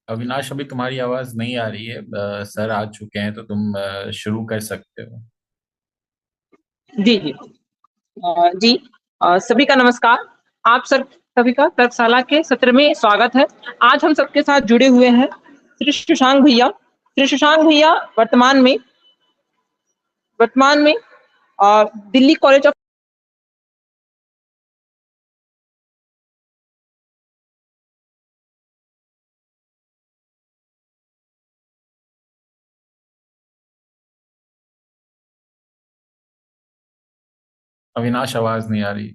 अविनाश, अभी तुम्हारी आवाज नहीं आ रही है। सर आ चुके हैं तो तुम शुरू कर सकते हो। जी जी। जी। सभी का नमस्कार। आप सर सभी का तर्कशाला के सत्र में स्वागत है। आज हम सबके साथ जुड़े हुए हैं श्री शशांक भैया। श्री शशांक भैया वर्तमान में दिल्ली कॉलेज ऑफ अविनाश, आवाज नहीं आ रही।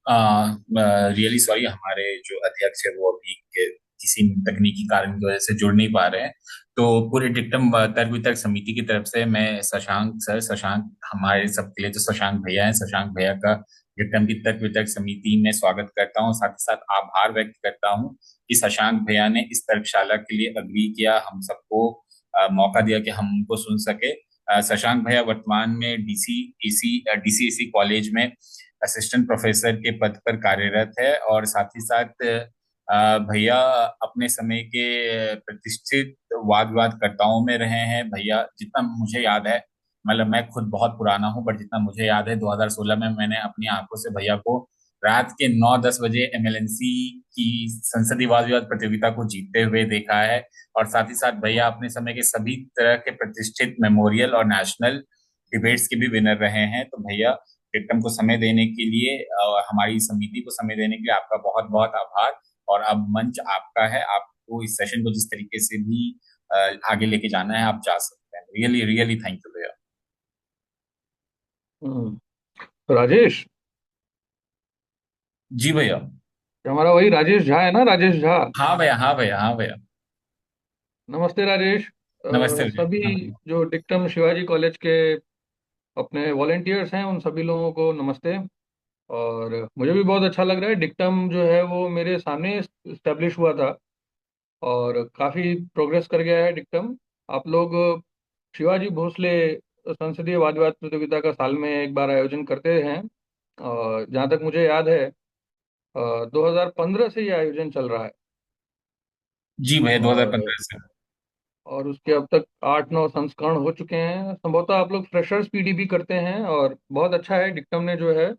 रियली सॉरी, हमारे जो अध्यक्ष है वो अभी किसी तकनीकी कारण की वजह से जुड़ नहीं पा रहे हैं। तो पूरे डिक्टम तर्क वितर्क समिति की तरफ से मैं शशांक हमारे सबके लिए जो शशांक भैया हैं, शशांक भैया का डिक्टम की तर्क वितर्क समिति में स्वागत करता हूँ। साथ ही साथ आभार व्यक्त करता हूँ कि शशांक भैया ने इस तर्कशाला के लिए अग्री किया, हम सबको मौका दिया कि हम उनको सुन सके। शशांक भैया वर्तमान में डीसीएसी कॉलेज में असिस्टेंट प्रोफेसर के पद पर कार्यरत है, और साथ ही साथ भैया अपने समय के प्रतिष्ठित वाद विवादकर्ताओं में रहे हैं। भैया जितना मुझे याद है, मतलब मैं खुद बहुत पुराना हूँ, बट जितना मुझे याद है 2016 में मैंने अपनी आंखों से भैया को रात के 9-10 बजे एमएलएनसी की संसदीय वाद विवाद प्रतियोगिता को जीतते हुए देखा है। और साथ ही साथ भैया अपने समय के सभी तरह के प्रतिष्ठित मेमोरियल और नेशनल डिबेट्स के भी विनर रहे हैं। तो भैया, टिकटम को समय देने के लिए और हमारी समिति को समय देने के लिए आपका बहुत बहुत आभार। और अब मंच आपका है, आपको इस सेशन को जिस तरीके से भी आगे लेके जाना है आप जा सकते हैं। रियली रियली थैंक यू भैया। राजेश। जी भैया। हमारा वही राजेश झा है ना, राजेश झा। हाँ भैया, हाँ भैया, हाँ भैया। नमस्ते राजेश। नमस्ते सभी भैया। जो डिक्टम शिवाजी कॉलेज के अपने वॉलेंटियर्स हैं उन सभी लोगों को नमस्ते। और मुझे भी बहुत अच्छा लग रहा है, डिक्टम जो है वो मेरे सामने इस्टेब्लिश हुआ था और काफ़ी प्रोग्रेस कर गया है डिक्टम। आप लोग शिवाजी भोसले संसदीय वाद विवाद प्रतियोगिता का साल में एक बार आयोजन करते हैं, और जहाँ तक मुझे याद है 2015 से ये आयोजन चल रहा है। जी भैया, और 2015 से। और उसके अब तक 8-9 संस्करण हो चुके हैं। संभवतः आप लोग फ्रेशर्स पीडी भी करते हैं, और बहुत अच्छा है, डिक्टम ने जो है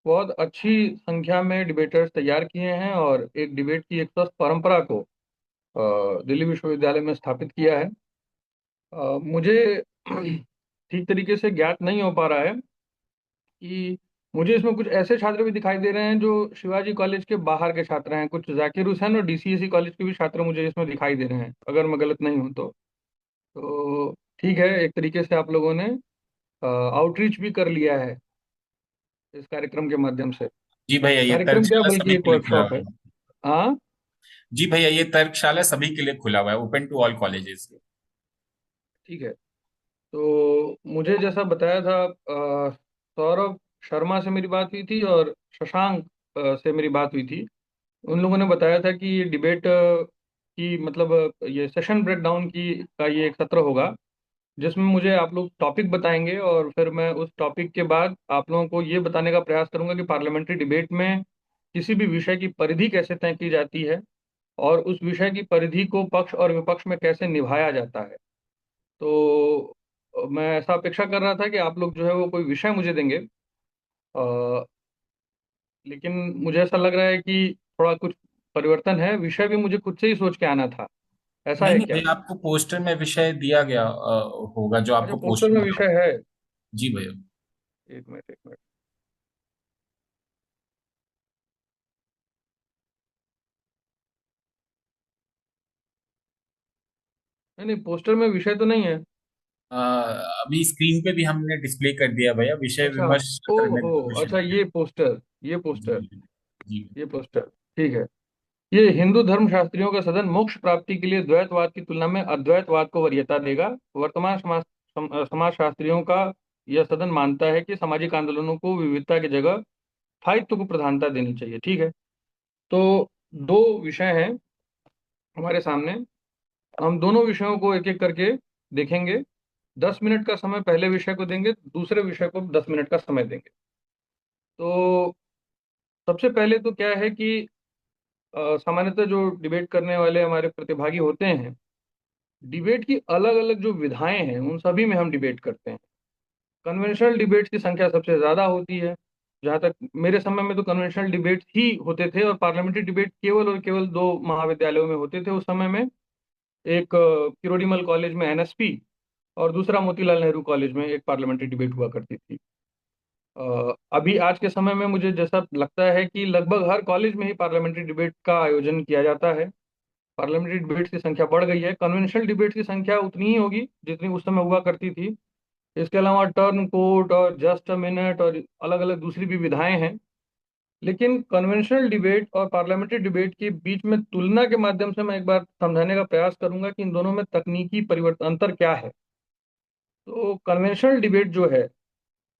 बहुत अच्छी संख्या में डिबेटर्स तैयार किए हैं और एक डिबेट की एक स्वस्थ परंपरा को दिल्ली विश्वविद्यालय में स्थापित किया है। मुझे ठीक तरीके से ज्ञात नहीं हो पा रहा है कि मुझे इसमें कुछ ऐसे छात्र भी दिखाई दे रहे हैं जो शिवाजी कॉलेज के बाहर के छात्र हैं। कुछ जाकिर हुसैन और डीसीएसी कॉलेज के भी छात्र मुझे इसमें दिखाई दे रहे हैं, अगर मैं गलत नहीं हूं तो ठीक है, एक तरीके से आप लोगों ने आउटरीच भी कर लिया है इस कार्यक्रम के माध्यम से। जी भैया, ये कार्यक्रम क्या, तर्कशाला बल्कि सभी एक के लिए खुला वर्कशॉप हुआ है। है। हाँ। जी भैया, ये तर्कशाला सभी के लिए खुला हुआ है, ओपन टू ऑल कॉलेजेस। ठीक है। तो मुझे जैसा बताया था, सौरभ शर्मा से मेरी बात हुई थी और शशांक से मेरी बात हुई थी। उन लोगों ने बताया था कि ये डिबेट की मतलब ये सेशन ब्रेक डाउन की का ये एक सत्र होगा, जिसमें मुझे आप लोग टॉपिक बताएंगे, और फिर मैं उस टॉपिक के बाद आप लोगों को ये बताने का प्रयास करूंगा कि पार्लियामेंट्री डिबेट में किसी भी विषय की परिधि कैसे तय की जाती है, और उस विषय की परिधि को पक्ष और विपक्ष में कैसे निभाया जाता है। तो मैं ऐसा अपेक्षा कर रहा था कि आप लोग जो है वो कोई विषय मुझे देंगे, लेकिन मुझे ऐसा लग रहा है कि थोड़ा कुछ परिवर्तन है, विषय भी मुझे खुद से ही सोच के आना था। ऐसा नहीं है नहीं क्या? भैया, आपको पोस्टर में विषय दिया गया होगा, जो अच्छा, आपको पोस्टर पोस्टर में मिला विषय होगा। है। जी भैया। एक मिनट, एक मिनट। नहीं नहीं, पोस्टर में विषय तो नहीं है। अ, अभी स्क्रीन पे भी हमने डिस्प्ले कर दिया भैया, विषय अच्छा। विमर्श ओ सत्र में हो, 2 विषय अच्छा, दिए। ये पोस्टर, ये जी पोस्टर, जी। ये पोस्टर। ठीक है। ये हिंदू धर्म शास्त्रियों का सदन मोक्ष प्राप्ति के लिए द्वैतवाद की तुलना में अद्वैतवाद को वरीयता देगा। वर्तमान समाज शास्त्रियों का यह सदन मानता है कि सामाजिक आंदोलनों को विविधता की जगह स्थायित्व को प्रधानता देनी चाहिए। ठीक है। तो दो विषय हैं हमारे सामने, हम दोनों विषयों को एक एक करके देखेंगे। 10 मिनट का समय पहले विषय को देंगे, दूसरे विषय को 10 मिनट का समय देंगे। तो सबसे पहले तो क्या है कि सामान्यतः जो डिबेट करने वाले हमारे प्रतिभागी होते हैं, डिबेट की अलग अलग जो विधाएं हैं उन सभी में हम डिबेट करते हैं। कन्वेंशनल डिबेट की संख्या सबसे ज्यादा होती है। जहां तक मेरे समय में तो कन्वेंशनल डिबेट ही होते थे, और पार्लियामेंट्री डिबेट केवल और केवल दो महाविद्यालयों में होते थे उस समय में। एक किरोड़ीमल कॉलेज में एनएसपी, और दूसरा मोतीलाल नेहरू कॉलेज में एक पार्लियामेंट्री डिबेट हुआ करती थी। अभी आज के समय में मुझे जैसा लगता है कि लगभग हर कॉलेज में ही पार्लियामेंट्री डिबेट का आयोजन किया जाता है। पार्लियामेंट्री डिबेट्स की संख्या बढ़ गई है, कन्वेंशनल डिबेट्स की संख्या उतनी ही होगी जितनी उस समय हुआ करती थी। इसके अलावा टर्न कोर्ट और जस्ट अ मिनट और अलग अलग दूसरी भी विधाएं हैं। लेकिन कन्वेंशनल डिबेट और पार्लियामेंट्री डिबेट के बीच में तुलना के माध्यम से मैं एक बार समझाने का प्रयास करूंगा कि इन दोनों में तकनीकी परिवर्तन अंतर क्या है। तो कन्वेंशनल डिबेट जो है,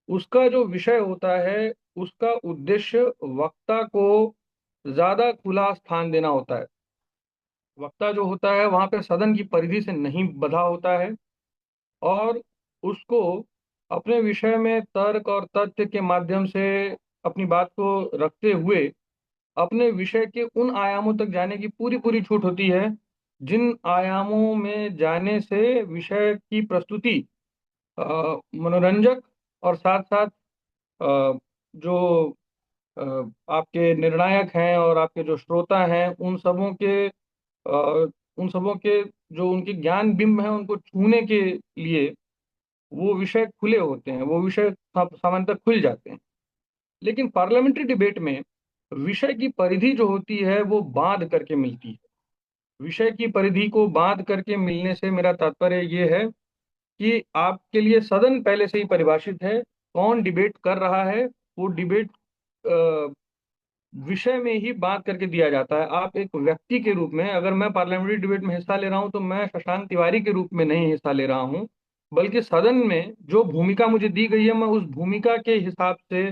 उसका जो विषय होता है, उसका उद्देश्य वक्ता को ज्यादा खुला स्थान देना होता है। वक्ता जो होता है वहां पे सदन की परिधि से नहीं बंधा होता है, और उसको अपने विषय में तर्क और तथ्य के माध्यम से अपनी बात को रखते हुए अपने विषय के उन आयामों तक जाने की पूरी पूरी छूट होती है, जिन आयामों में जाने से विषय की प्रस्तुति मनोरंजक और साथ साथ जो अ, आपके निर्णायक हैं और आपके जो श्रोता हैं उन सबों के जो उनके ज्ञान बिंब हैं उनको छूने के लिए वो विषय खुले होते हैं, वो विषय सामान्यतः खुल जाते हैं। लेकिन पार्लियामेंट्री डिबेट में विषय की परिधि जो होती है वो बांध करके मिलती है। विषय की परिधि को बांध करके मिलने से मेरा तात्पर्य ये है कि आपके लिए सदन पहले से ही परिभाषित है, कौन डिबेट कर रहा है। वो डिबेट विषय में ही बात करके दिया जाता है। आप एक व्यक्ति के रूप में, अगर मैं पार्लियामेंट्री डिबेट में हिस्सा ले रहा हूं तो मैं शशांक तिवारी के रूप में नहीं हिस्सा ले रहा हूं, बल्कि सदन में जो भूमिका मुझे दी गई है मैं उस भूमिका के हिसाब से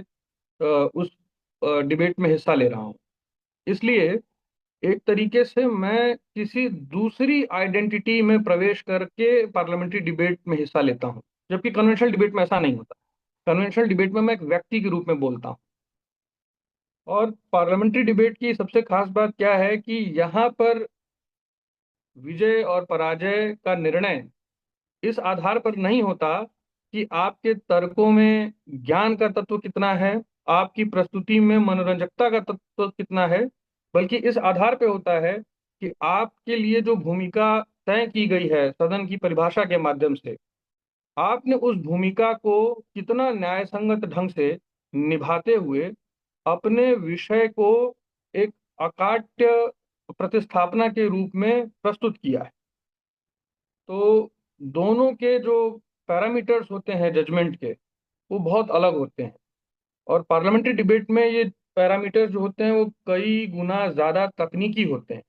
उस डिबेट में हिस्सा ले रहा हूं। इसलिए एक तरीके से मैं किसी दूसरी आइडेंटिटी में प्रवेश करके पार्लियामेंट्री डिबेट में हिस्सा लेता हूं, जबकि कन्वेंशनल डिबेट में ऐसा नहीं होता। कन्वेंशनल डिबेट में मैं एक व्यक्ति के रूप में बोलता हूं। और पार्लियामेंट्री डिबेट की सबसे खास बात क्या है कि यहाँ पर विजय और पराजय का निर्णय इस आधार पर नहीं होता कि आपके तर्कों में ज्ञान का तत्व कितना है, आपकी प्रस्तुति में मनोरंजकता का तत्व कितना है, बल्कि इस आधार पे होता है कि आपके लिए जो भूमिका तय की गई है सदन की परिभाषा के माध्यम से, आपने उस भूमिका को कितना न्यायसंगत ढंग से निभाते हुए अपने विषय को एक अकाट्य प्रतिस्थापना के रूप में प्रस्तुत किया है। तो दोनों के जो पैरामीटर्स होते हैं जजमेंट के, वो बहुत अलग होते हैं। और पार्लियामेंट्री डिबेट में ये पैरामीटर्स जो होते हैं वो कई गुना ज्यादा तकनीकी होते हैं।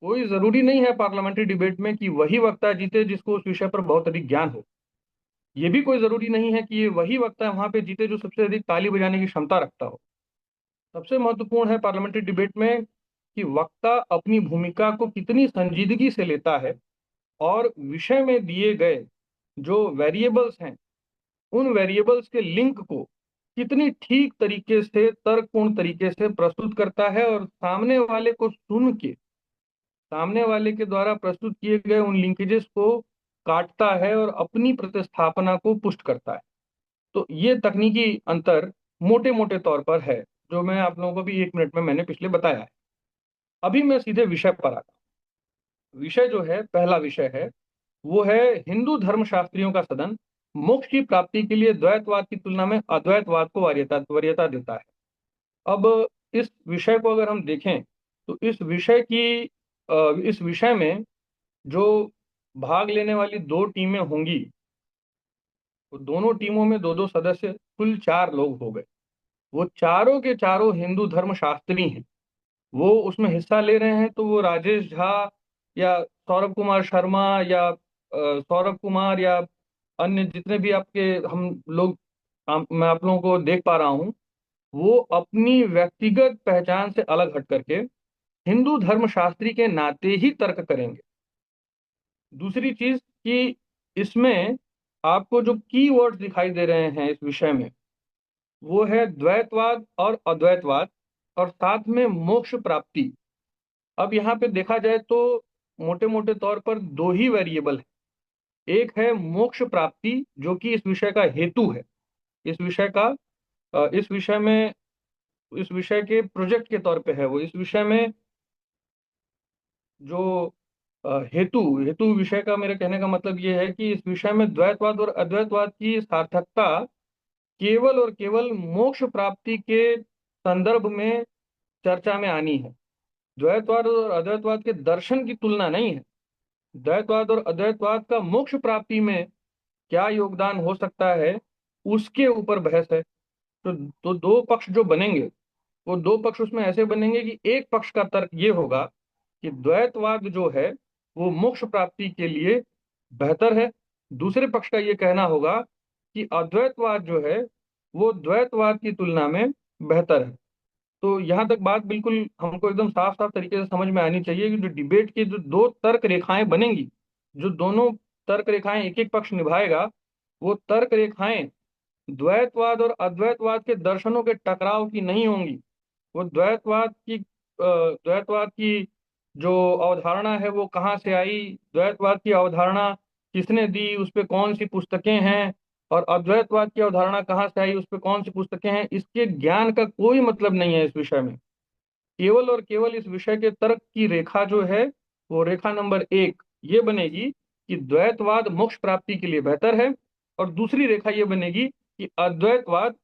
कोई जरूरी नहीं है पार्लियामेंट्री डिबेट में कि वही वक्ता जीते जिसको उस विषय पर बहुत अधिक ज्ञान हो। ये भी कोई जरूरी नहीं है कि ये वही वक्ता वहां पे जीते जो सबसे अधिक ताली बजाने की क्षमता रखता हो। सबसे महत्वपूर्ण है पार्लियामेंट्री डिबेट में कि वक्ता अपनी भूमिका को कितनी संजीदगी से लेता है, और विषय में दिए गए जो वेरिएबल्स हैं, उन वेरिएबल्स के लिंक को कितनी ठीक तरीके से, तर्कपूर्ण तरीके से प्रस्तुत करता है, और सामने वाले को सुन के, सामने वाले के द्वारा प्रस्तुत किए गए उन लिंकेजेस को काटता है और अपनी प्रतिस्थापना को पुष्ट करता है। तो ये तकनीकी अंतर मोटे मोटे तौर पर है, जो मैं आप लोगों को भी 1 मिनट में मैंने पिछले बताया है। अभी मैं सीधे विषय पर आता हूं। विषय जो है, पहला विषय है, वो है हिंदू धर्मशास्त्रियों का सदन मोक्ष की प्राप्ति के लिए द्वैतवाद की तुलना में अद्वैतवाद को वरीयता वरीयता देता है। अब इस विषय को अगर हम देखें, तो इस विषय में जो भाग लेने वाली 2 टीमें होंगी, तो दोनों टीमों में 2-2 सदस्य, कुल 4 लोग हो गए। वो चारों के चारों हिंदू धर्म शास्त्री हैं। वो उसमें हिस्सा ले रहे हैं, तो वो राजेश झा या सौरभ कुमार शर्मा या सौरभ कुमार या अन्य जितने भी आपके हम लोग, मैं आप लोगों को देख पा रहा हूँ, वो अपनी व्यक्तिगत पहचान से अलग हट करके हिंदू धर्म शास्त्री के नाते ही तर्क करेंगे। दूसरी चीज कि इसमें आपको जो की वर्ड्स दिखाई दे रहे हैं इस विषय में, वो है द्वैतवाद और अद्वैतवाद, और साथ में मोक्ष प्राप्ति। अब यहाँ पे देखा जाए तो मोटे मोटे तौर पर 2 ही वेरिएबल है। एक है मोक्ष प्राप्ति, जो कि इस विषय का हेतु है। इस विषय का इस विषय में, इस विषय के प्रोजेक्ट के तौर पे है वो। इस विषय में जो हेतु हेतु विषय का, मेरे कहने का मतलब ये है कि इस विषय में द्वैतवाद और अद्वैतवाद की सार्थकता केवल और केवल मोक्ष प्राप्ति के संदर्भ में चर्चा में आनी है। द्वैतवाद और अद्वैतवाद के दर्शन की तुलना नहीं है। द्वैतवाद और अद्वैतवाद का मोक्ष प्राप्ति में क्या योगदान हो सकता है, उसके ऊपर बहस है। तो 2 पक्ष जो बनेंगे, वो 2 पक्ष उसमें ऐसे बनेंगे कि एक पक्ष का तर्क ये होगा कि द्वैतवाद जो है वो मोक्ष प्राप्ति के लिए बेहतर है। दूसरे पक्ष का ये कहना होगा कि अद्वैतवाद जो है वो द्वैतवाद की तुलना में बेहतर है। तो यहाँ तक बात बिल्कुल हमको एकदम साफ साफ तरीके से समझ में आनी चाहिए कि जो डिबेट की जो 2 तर्क रेखाएं बनेंगी, जो दोनों तर्क रेखाएं एक एक पक्ष निभाएगा, वो तर्क रेखाएं द्वैतवाद और अद्वैतवाद के दर्शनों के टकराव की नहीं होंगी। वो द्वैतवाद की जो अवधारणा है वो कहाँ से आई, द्वैतवाद की अवधारणा किसने दी, उस पे कौन सी पुस्तकें हैं, और अद्वैतवाद की अवधारणा कहाँ से आई, उस पे कौन सी पुस्तकें हैं, इसके ज्ञान का कोई मतलब नहीं है इस विषय में। केवल और केवल इस विषय के तर्क की रेखा जो है, वो रेखा नंबर 1 ये बनेगी कि द्वैतवाद मोक्ष प्राप्ति के लिए बेहतर है, और दूसरी रेखा ये बनेगी कि अद्वैतवाद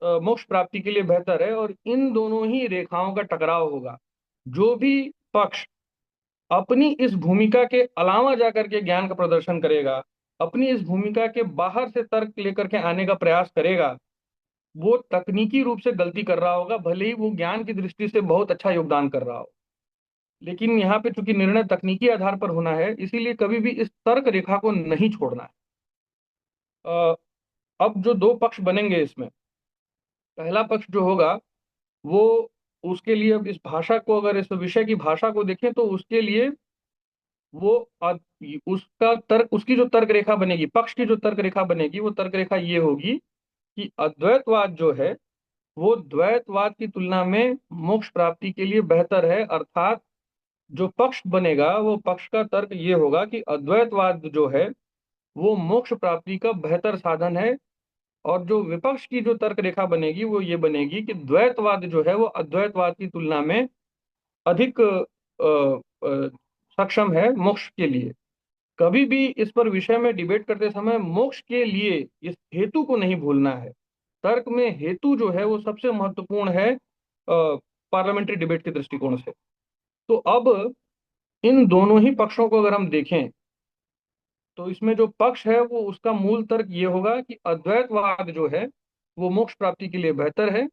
मोक्ष प्राप्ति के लिए बेहतर है। और इन दोनों ही रेखाओं का टकराव होगा। जो भी पक्ष अपनी इस भूमिका के अलावा जाकर के ज्ञान का प्रदर्शन करेगा, अपनी इस भूमिका के बाहर से तर्क लेकर के आने का प्रयास करेगा, वो तकनीकी रूप से गलती कर रहा होगा, भले ही वो ज्ञान की दृष्टि से बहुत अच्छा योगदान कर रहा हो। लेकिन यहाँ पे चूंकि निर्णय तकनीकी आधार पर होना है, इसीलिए कभी भी इस तर्क रेखा को नहीं छोड़ना है। अब जो 2 पक्ष बनेंगे इसमें, पहला पक्ष जो होगा वो, उसके लिए अब इस भाषा को, अगर इस विषय की भाषा को देखें, तो उसके लिए वो उसका तर्क, उसकी जो तर्क रेखा बनेगी, पक्ष की जो तर्क रेखा बनेगी, वो तर्क रेखा ये होगी कि अद्वैतवाद जो है वो द्वैतवाद की तुलना में मोक्ष प्राप्ति के लिए बेहतर है। अर्थात जो पक्ष बनेगा, वो पक्ष का तर्क ये होगा कि अद्वैतवाद जो है वो मोक्ष प्राप्ति का बेहतर साधन है। और जो विपक्ष की जो तर्क रेखा बनेगी, वो ये बनेगी कि द्वैतवाद जो है वो अद्वैतवाद की तुलना में अधिक सक्षम है मोक्ष के लिए। कभी भी इस पर विषय में डिबेट करते समय मोक्ष के लिए इस हेतु को नहीं भूलना है। तर्क में हेतु जो है वो सबसे महत्वपूर्ण है पार्लियामेंट्री डिबेट के दृष्टिकोण से। तो अब इन दोनों ही पक्षों को अगर हम देखें, तो इसमें जो पक्ष है वो, उसका मूल तर्क ये होगा कि अद्वैतवाद जो है वो मोक्ष प्राप्ति के लिए बेहतर है,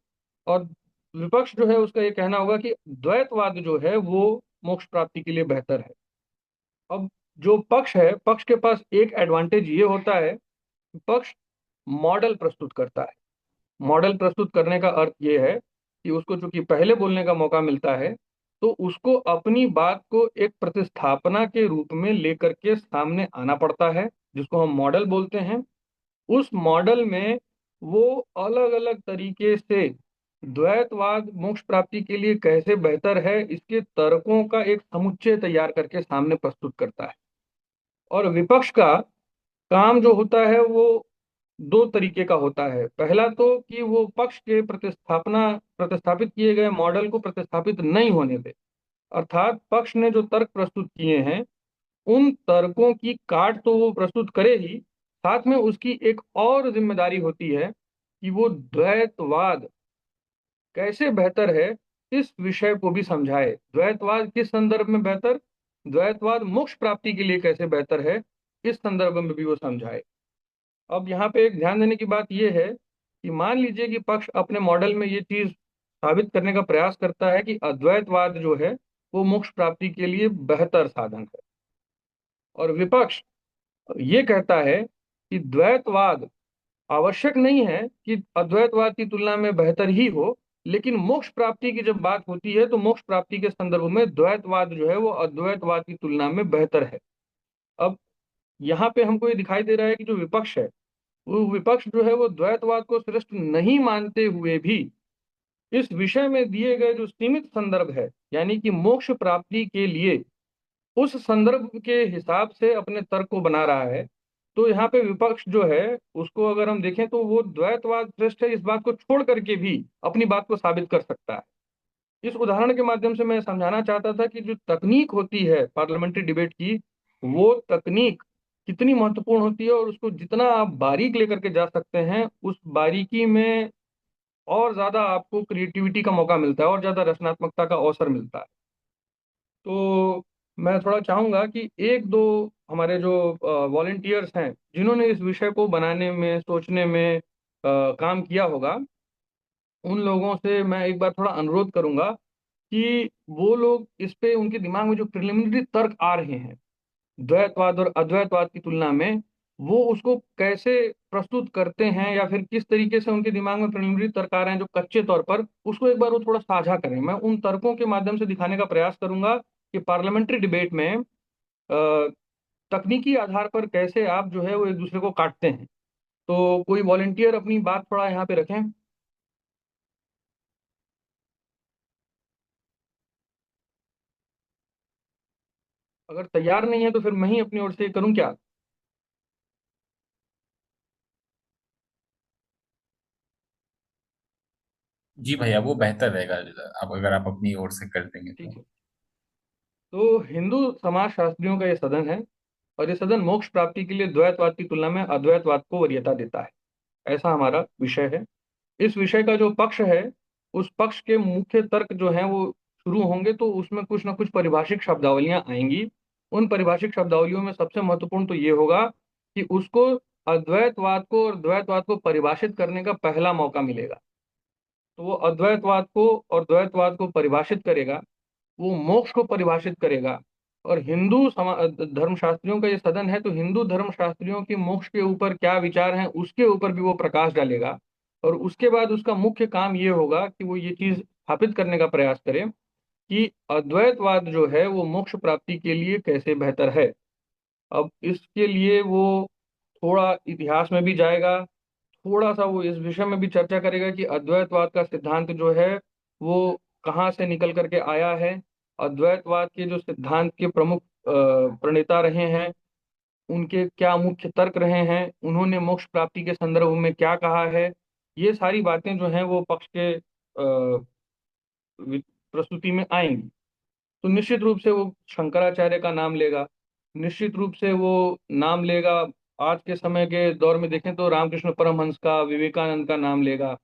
और विपक्ष जो है उसका ये कहना होगा कि द्वैतवाद जो है वो मोक्ष प्राप्ति के लिए बेहतर है। अब जो पक्ष है, पक्ष के पास एक एडवांटेज ये होता है कि पक्ष मॉडल प्रस्तुत करता है। मॉडल प्रस्तुत करने का अर्थ ये है कि उसको चूंकि पहले बोलने का मौका मिलता है, तो उसको अपनी बात को एक प्रतिस्थापना के रूप में लेकर के सामने आना पड़ता है। जिसको हम मॉडल बोलते हैं, उस मॉडल में वो अलग अलग तरीके से द्वैतवाद मोक्ष प्राप्ति के लिए कैसे बेहतर है इसके तर्कों का एक समुच्चय तैयार करके सामने प्रस्तुत करता है। और विपक्ष का काम जो होता है वो दो तरीके का होता है। पहला तो कि वो पक्ष के प्रतिस्थापित किए गए मॉडल को प्रतिस्थापित नहीं होने दे, अर्थात पक्ष ने जो तर्क प्रस्तुत किए हैं उन तर्कों की काट तो वो प्रस्तुत करे ही, साथ में उसकी एक और जिम्मेदारी होती है कि वो द्वैतवाद कैसे बेहतर है इस विषय को भी समझाए। द्वैतवाद किस संदर्भ में बेहतर, द्वैतवाद मोक्ष प्राप्ति के लिए कैसे बेहतर है, इस संदर्भ में भी वो समझाए। अब यहाँ पे एक ध्यान देने की बात यह है कि मान लीजिए कि पक्ष अपने मॉडल में ये चीज साबित करने का प्रयास करता है कि अद्वैतवाद जो है वो मोक्ष प्राप्ति के लिए बेहतर साधन है, और विपक्ष ये कहता है कि द्वैतवाद आवश्यक नहीं है कि अद्वैतवाद की तुलना में बेहतर ही हो, लेकिन मोक्ष प्राप्ति की जब बात होती है तो मोक्ष प्राप्ति के संदर्भ में द्वैतवाद जो है वो अद्वैतवाद की तुलना में बेहतर है। अब यहाँ पे हमको ये दिखाई दे रहा है कि जो विपक्ष है वो विपक्ष जो है वो द्वैतवाद को श्रेष्ठ नहीं मानते हुए भी इस विषय में दिए गए जो सीमित संदर्भ है, यानी कि मोक्ष प्राप्ति के लिए उस संदर्भ के हिसाब से अपने तर्क को बना रहा है। तो यहाँ पे विपक्ष जो है उसको अगर हम देखें तो वो द्वैतवाद श्रेष्ठ है इस बात को छोड़ करके भी अपनी बात को साबित कर सकता है। इस उदाहरण के माध्यम से मैं समझाना चाहता था कि जो तकनीक होती है पार्लियामेंट्री डिबेट की, वो तकनीक कितनी महत्वपूर्ण होती है, और उसको जितना आप बारीक लेकर के जा सकते हैं उस बारीकी में और ज्यादा आपको क्रिएटिविटी का मौका मिलता है और ज्यादा रचनात्मकता का अवसर मिलता है। तो मैं थोड़ा चाहूंगा कि एक दो हमारे जो वॉलेंटियर्स हैं जिन्होंने इस विषय को बनाने में सोचने में काम किया होगा, उन लोगों से मैं एक बार थोड़ा अनुरोध करूंगा कि वो लोग इस पे उनके दिमाग में जो प्रिलिमिनरी तर्क आ रहे हैं द्वैतवाद और अद्वैतवाद की तुलना में, वो उसको कैसे प्रस्तुत करते हैं या फिर किस तरीके से उनके दिमाग में प्रिलिमिनरी तर्क आ रहे हैं जो कच्चे तौर पर, उसको एक बार वो थोड़ा साझा करें। मैं उन तर्कों के माध्यम से दिखाने का प्रयास करूंगा कि पार्लियामेंट्री डिबेट में तकनीकी आधार पर कैसे आप जो है वो एक दूसरे को काटते हैं। तो कोई वॉलेंटियर अपनी बात थोड़ा यहाँ पे रखें। अगर तैयार नहीं है तो फिर मैं ही अपनी ओर से करूं क्या? जी भैया, वो बेहतर रहेगा। अब अगर आप अपनी ओर से कर देंगे ठीक तो। है। तो हिंदू समाज शास्त्रियों का ये सदन है, और ये सदन मोक्ष प्राप्ति के लिए द्वैतवाद की तुलना में अद्वैतवाद को वरीयता देता है, ऐसा हमारा विषय है। इस विषय का जो पक्ष है उस पक्ष के मुख्य तर्क जो हैं वो शुरू होंगे तो उसमें कुछ ना कुछ परिभाषिक शब्दावलियां आएंगी। उन परिभाषिक शब्दावलियों में सबसे महत्वपूर्ण तो ये होगा कि उसको अद्वैतवाद को और द्वैतवाद को परिभाषित करने का पहला मौका मिलेगा। तो वो अद्वैतवाद को और द्वैतवाद को परिभाषित करेगा, वो मोक्ष को परिभाषित करेगा। और धर्मशास्त्रियों का ये सदन है तो हिंदू धर्मशास्त्रियों की मोक्ष के ऊपर क्या विचार हैं उसके ऊपर भी वो प्रकाश डालेगा। और उसके बाद उसका मुख्य काम ये होगा कि वो ये चीज स्थापित करने का प्रयास करे कि अद्वैतवाद जो है वो मोक्ष प्राप्ति के लिए कैसे बेहतर है। अब इसके लिए वो थोड़ा इतिहास में भी जाएगा, थोड़ा सा वो इस विषय में भी चर्चा करेगा कि अद्वैतवाद का सिद्धांत जो है वो कहाँ से निकल करके आया है, अद्वैतवाद के जो सिद्धांत के प्रमुख प्रणेता रहे हैं उनके क्या मुख्य तर्क रहे हैं, उन्होंने मोक्ष प्राप्ति के संदर्भ में क्या कहा है। ये सारी बातें जो हैं वो पक्ष के प्रस्तुति में आएंगी। तो निश्चित रूप से वो शंकराचार्य का नाम लेगा, निश्चित रूप से वो नाम लेगा। आज के समय के दौर में देखें तो रामकृष्ण परमहंस का, विवेकानंद का नाम लेगा,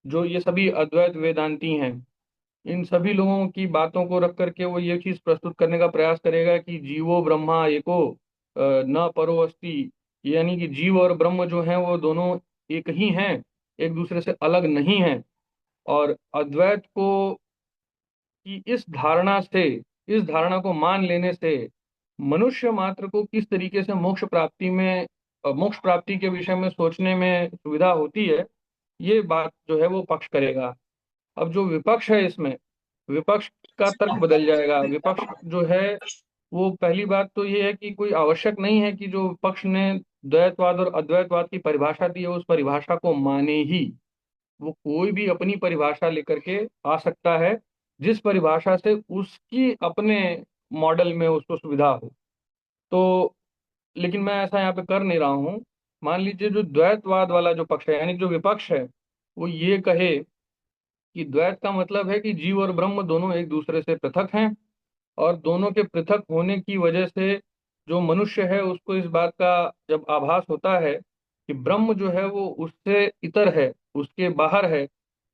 जो ये सभी अद्वैत वेदांती हैं। इन सभी लोगों की बातों को रख करके वो ये चीज प्रस्तुत करने का प्रयास करेगा कि जीवो ब्रह्मा एको न परो अस्ति, यानी कि जीव और ब्रह्म जो हैं वो दोनों एक ही हैं, एक दूसरे से अलग नहीं हैं। और अद्वैत को कि इस धारणा को मान लेने से मनुष्य मात्र को किस तरीके से मोक्ष प्राप्ति के विषय में सोचने में सुविधा होती है, ये बात जो है वो पक्ष करेगा। अब जो विपक्ष है इसमें, विपक्ष का तर्क बदल जाएगा। विपक्ष जो है वो पहली बात तो ये है कि कोई आवश्यक नहीं है कि जो पक्ष ने द्वैतवाद और अद्वैतवाद की परिभाषा दी है उस परिभाषा को माने ही। वो कोई भी अपनी परिभाषा लेकर के आ सकता है, जिस परिभाषा से उसकी अपने मॉडल में उसको सुविधा हो। तो लेकिन मैं ऐसा यहाँ पे कर नहीं रहा हूँ। मान लीजिए जो द्वैतवाद वाला जो पक्ष है, यानी कि जो विपक्ष है, वो ये कहे कि द्वैत का मतलब है कि जीव और ब्रह्म दोनों एक दूसरे से पृथक हैं, और दोनों के पृथक होने की वजह से जो मनुष्य है उसको इस बात का जब आभास होता है कि ब्रह्म जो है वो उससे इतर है, उसके बाहर है,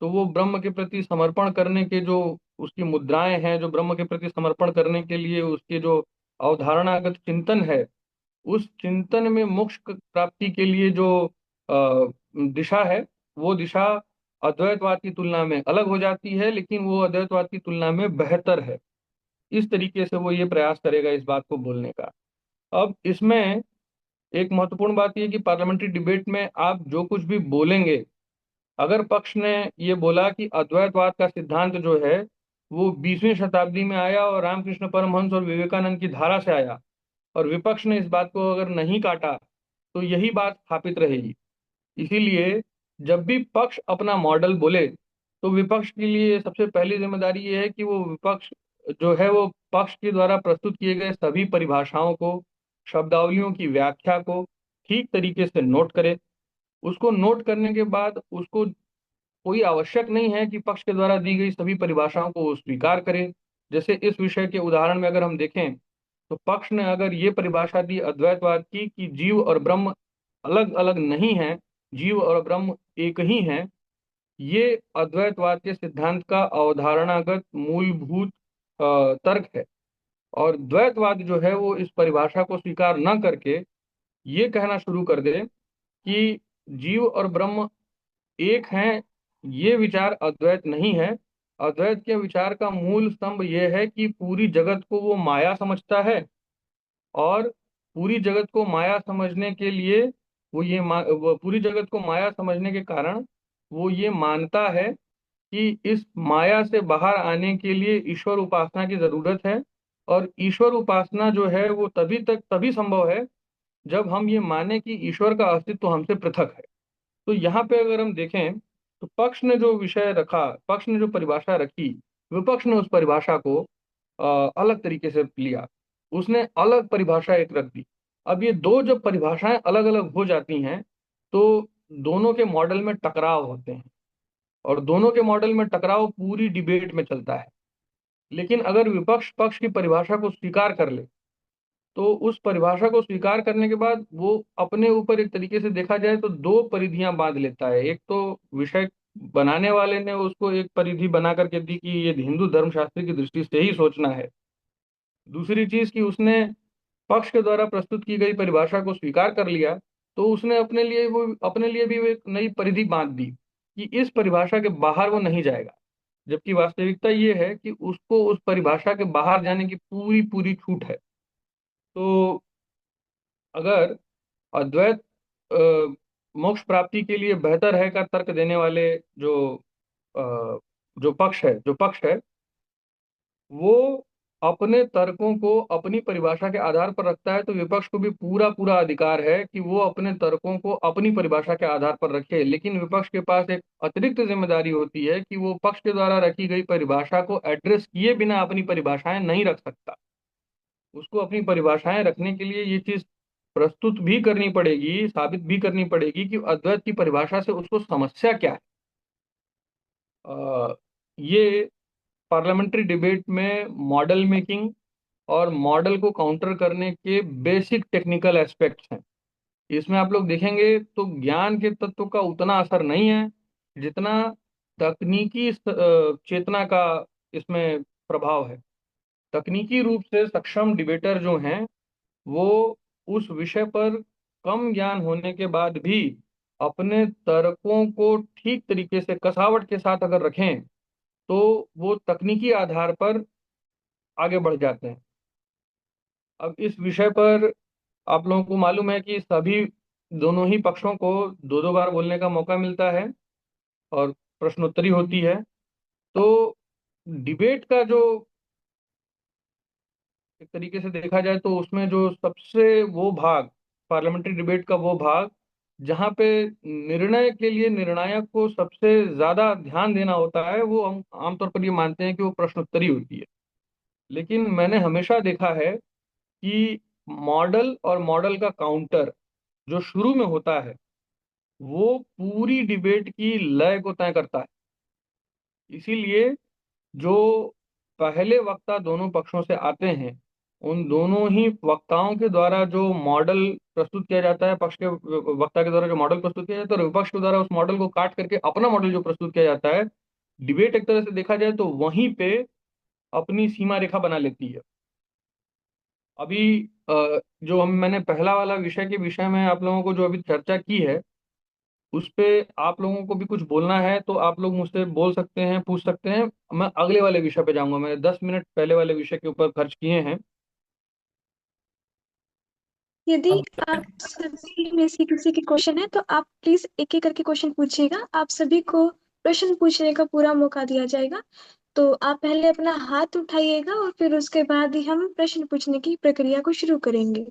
तो वो ब्रह्म के प्रति समर्पण करने के जो उसकी मुद्राएं हैं, जो ब्रह्म के प्रति समर्पण करने के लिए उसके जो अवधारणागत चिंतन है, उस चिंतन में मोक्ष प्राप्ति के लिए जो दिशा है, वो दिशा अद्वैतवाद की तुलना में अलग हो जाती है, लेकिन वो अद्वैतवाद की तुलना में बेहतर है। इस तरीके से वो ये प्रयास करेगा इस बात को बोलने का। अब इसमें एक महत्वपूर्ण बात यह कि पार्लियामेंट्री डिबेट में आप जो कुछ भी बोलेंगे, अगर पक्ष ने ये बोला कि अद्वैतवाद का सिद्धांत जो है वो 20वीं शताब्दी में आया और रामकृष्ण परमहंस और विवेकानंद की धारा से आया, और विपक्ष ने इस बात को अगर नहीं काटा, तो यही बात स्थापित रहेगी। इसीलिए जब भी पक्ष अपना मॉडल बोले, तो विपक्ष के लिए सबसे पहली जिम्मेदारी ये है कि वो विपक्ष जो है वो पक्ष के द्वारा प्रस्तुत किए गए सभी परिभाषाओं को, शब्दावलियों की व्याख्या को ठीक तरीके से नोट करे। उसको नोट करने के बाद उसको कोई आवश्यक नहीं है कि पक्ष के द्वारा दी गई सभी परिभाषाओं को वो स्वीकार करे। जैसे इस विषय के उदाहरण में अगर हम देखें, तो पक्ष ने अगर ये परिभाषा दी अद्वैतवाद की कि जीव और ब्रह्म अलग अलग नहीं है, जीव और ब्रह्म एक ही हैं, ये अद्वैतवाद के सिद्धांत का अवधारणागत मूलभूत तर्क है। और द्वैतवाद जो है वो इस परिभाषा को स्वीकार न करके ये कहना शुरू कर दे कि जीव और ब्रह्म एक हैं, ये विचार अद्वैत नहीं है। अद्वैत के विचार का मूल स्तंभ यह है कि पूरी जगत को वो माया समझता है, और पूरी जगत को माया समझने के लिए वो पूरी जगत को माया समझने के कारण वो ये मानता है कि इस माया से बाहर आने के लिए ईश्वर उपासना की जरूरत है। और ईश्वर उपासना जो है वो तभी संभव है जब हम ये माने कि ईश्वर का अस्तित्व हमसे पृथक है। तो यहाँ पे अगर हम देखें, तो पक्ष ने जो विषय रखा, पक्ष ने जो परिभाषा रखी, विपक्ष ने उस परिभाषा को अलग तरीके से लिया। उसने अलग परिभाषा एक रख दी। अब ये दो जब परिभाषाएं अलग अलग हो जाती हैं, तो दोनों के मॉडल में टकराव होते हैं, और दोनों के मॉडल में टकराव पूरी डिबेट में चलता है। लेकिन अगर विपक्ष पक्ष की परिभाषा को स्वीकार कर ले, तो उस परिभाषा को स्वीकार करने के बाद वो अपने ऊपर एक तरीके से देखा जाए तो दो परिधियां बांध लेता है। एक तो विषय बनाने वाले ने उसको एक परिधि बना करके दी कि ये हिंदू धर्मशास्त्र की दृष्टि से ही सोचना है। दूसरी चीज कि उसने पक्ष के द्वारा प्रस्तुत की गई परिभाषा को स्वीकार कर लिया, तो उसने अपने लिए भी वो एक नई परिधि बांध दी कि इस परिभाषा के बाहर वो नहीं जाएगा। जबकि वास्तविकता ये है कि उसको उस परिभाषा के बाहर जाने की पूरी पूरी छूट है। तो अगर अद्वैत अ, मोक्ष प्राप्ति के लिए बेहतर है का तर्क देने वाले जो अ, जो पक्ष है, वो अपने तर्कों को अपनी परिभाषा के आधार पर रखता है, तो विपक्ष को भी पूरा पूरा अधिकार है कि वो अपने तर्कों को अपनी परिभाषा के आधार पर रखे। लेकिन विपक्ष के पास एक अतिरिक्त जिम्मेदारी होती है कि वो पक्ष के द्वारा रखी गई परिभाषा को एड्रेस किए बिना अपनी परिभाषाएं नहीं रख सकता। उसको अपनी परिभाषाएं रखने के लिए ये चीज प्रस्तुत भी करनी पड़ेगी, साबित भी करनी पड़ेगी कि अद्वैत की परिभाषा से उसको समस्या क्या है। ये पार्लियामेंट्री डिबेट में मॉडल मेकिंग और मॉडल को काउंटर करने के बेसिक टेक्निकल एस्पेक्ट्स हैं। इसमें आप लोग देखेंगे तो ज्ञान के तत्व का उतना असर नहीं है जितना तकनीकी चेतना का इसमें प्रभाव है। तकनीकी रूप से सक्षम डिबेटर जो हैं, वो उस विषय पर कम ज्ञान होने के बाद भी अपने तर्कों को ठीक तरीके से कसावट के साथ अगर रखें, तो वो तकनीकी आधार पर आगे बढ़ जाते हैं। अब इस विषय पर आप लोगों को मालूम है कि सभी दोनों ही पक्षों को दो दो बार बोलने का मौका मिलता है, और प्रश्नोत्तरी होती है। तो डिबेट का जो एक तरीके से देखा जाए तो उसमें जो सबसे वो भाग, पार्लियामेंट्री डिबेट का वो भाग जहाँ पे निर्णय के लिए निर्णायक को सबसे ज्यादा ध्यान देना होता है, वो हम आमतौर पर ये मानते हैं कि वो प्रश्नोत्तरी होती है। लेकिन मैंने हमेशा देखा है कि मॉडल और मॉडल का काउंटर जो शुरू में होता है, वो पूरी डिबेट की लय को तय करता है। इसीलिए जो पहले वक्ता दोनों पक्षों से आते हैं, उन दोनों ही वक्ताओं के द्वारा जो मॉडल प्रस्तुत किया जाता है, पक्ष के वक्ता के द्वारा जो मॉडल प्रस्तुत किया जाता है और विपक्ष के द्वारा उस मॉडल को काट करके अपना मॉडल जो प्रस्तुत किया जाता है, डिबेट एक तरह से देखा जाए तो वहीं पे अपनी सीमा रेखा बना लेती है। अभी जो हम मैंने पहला वाला विषय के विषय में आप लोगों को जो अभी चर्चा की है, उस पे आप लोगों को भी कुछ बोलना है तो आप लोग मुझसे बोल सकते हैं, पूछ सकते हैं। मैं अगले वाले विषय पे जाऊंगा, मैंने 10 मिनट पहले वाले विषय के ऊपर खर्च किए हैं। यदि अब आप सभी में से किसी के क्वेश्चन है तो आप प्लीज एक एक करके क्वेश्चन पूछिएगा। आप सभी को प्रश्न पूछने का पूरा मौका दिया जाएगा। तो आप पहले अपना हाथ उठाइएगा और फिर उसके बाद ही हम प्रश्न पूछने की प्रक्रिया को शुरू करेंगे।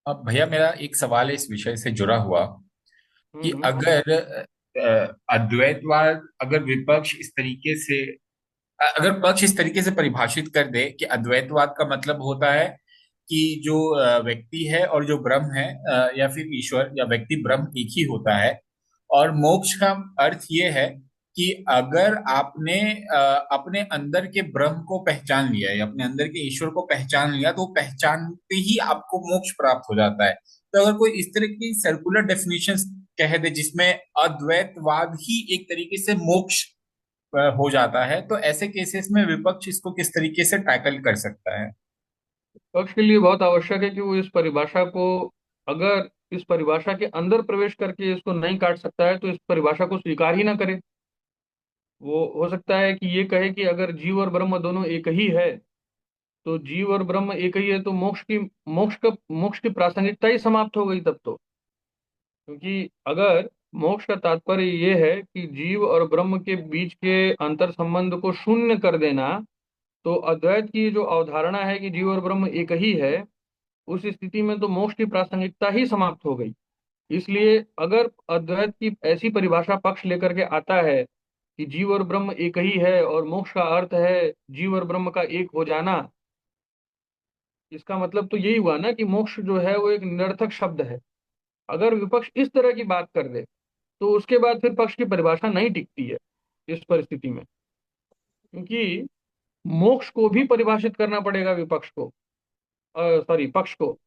अब भैया मेरा एक सवाल है इस विषय से जुड़ा हुआ कि हम्म। अगर अद्वैतवाद, अगर विपक्ष इस तरीके से, अगर पक्ष इस तरीके से परिभाषित कर दे कि अद्वैतवाद का मतलब होता है कि जो व्यक्ति है और जो ब्रह्म है, या फिर ईश्वर या व्यक्ति ब्रह्म एक ही होता है, और मोक्ष का अर्थ ये है कि अगर आपने अपने अंदर के ब्रह्म को पहचान लिया या अपने अंदर के ईश्वर को पहचान लिया, तो पहचानते ही आपको मोक्ष प्राप्त हो जाता है। तो अगर कोई इस तरह की सर्कुलर डेफिनेशन कह दे जिसमें अद्वैतवाद ही एक तरीके से मोक्ष हो जाता है, तो ऐसे केसेस में विपक्ष इसको किस तरीके से टैकल कर सकता है? पक्ष के लिए बहुत आवश्यक है कि वो इस परिभाषा को, अगर इस परिभाषा के अंदर प्रवेश करके इसको नहीं काट सकता है तो इस परिभाषा को स्वीकार ही ना करे। वो हो सकता है कि ये कहे कि अगर जीव और ब्रह्म दोनों एक ही है, तो जीव और ब्रह्म एक ही है तो मोक्ष की प्रासंगिकता ही समाप्त हो गई तब तो। क्योंकि अगर मोक्ष का तात्पर्य ये है कि जीव और ब्रह्म के बीच के अंतर संबंध को शून्य कर देना, तो अद्वैत की जो अवधारणा है कि जीव और ब्रह्म एक ही है, उस स्थिति में तो मोक्ष की प्रासंगिकता ही समाप्त हो गई। इसलिए अगर अद्वैत की ऐसी परिभाषा पक्ष लेकर के आता है कि जीव और ब्रह्म एक ही है और मोक्ष का अर्थ है जीव और ब्रह्म का एक हो जाना, इसका मतलब तो यही हुआ ना कि मोक्ष जो है वो एक निरर्थक शब्द है। अगर विपक्ष इस तरह की बात कर दे तो उसके बाद फिर पक्ष की परिभाषा नहीं टिकती है इस परिस्थिति में। क्योंकि मोक्ष को भी परिभाषित करना पड़ेगा विपक्ष को, सॉरी, पक्ष को।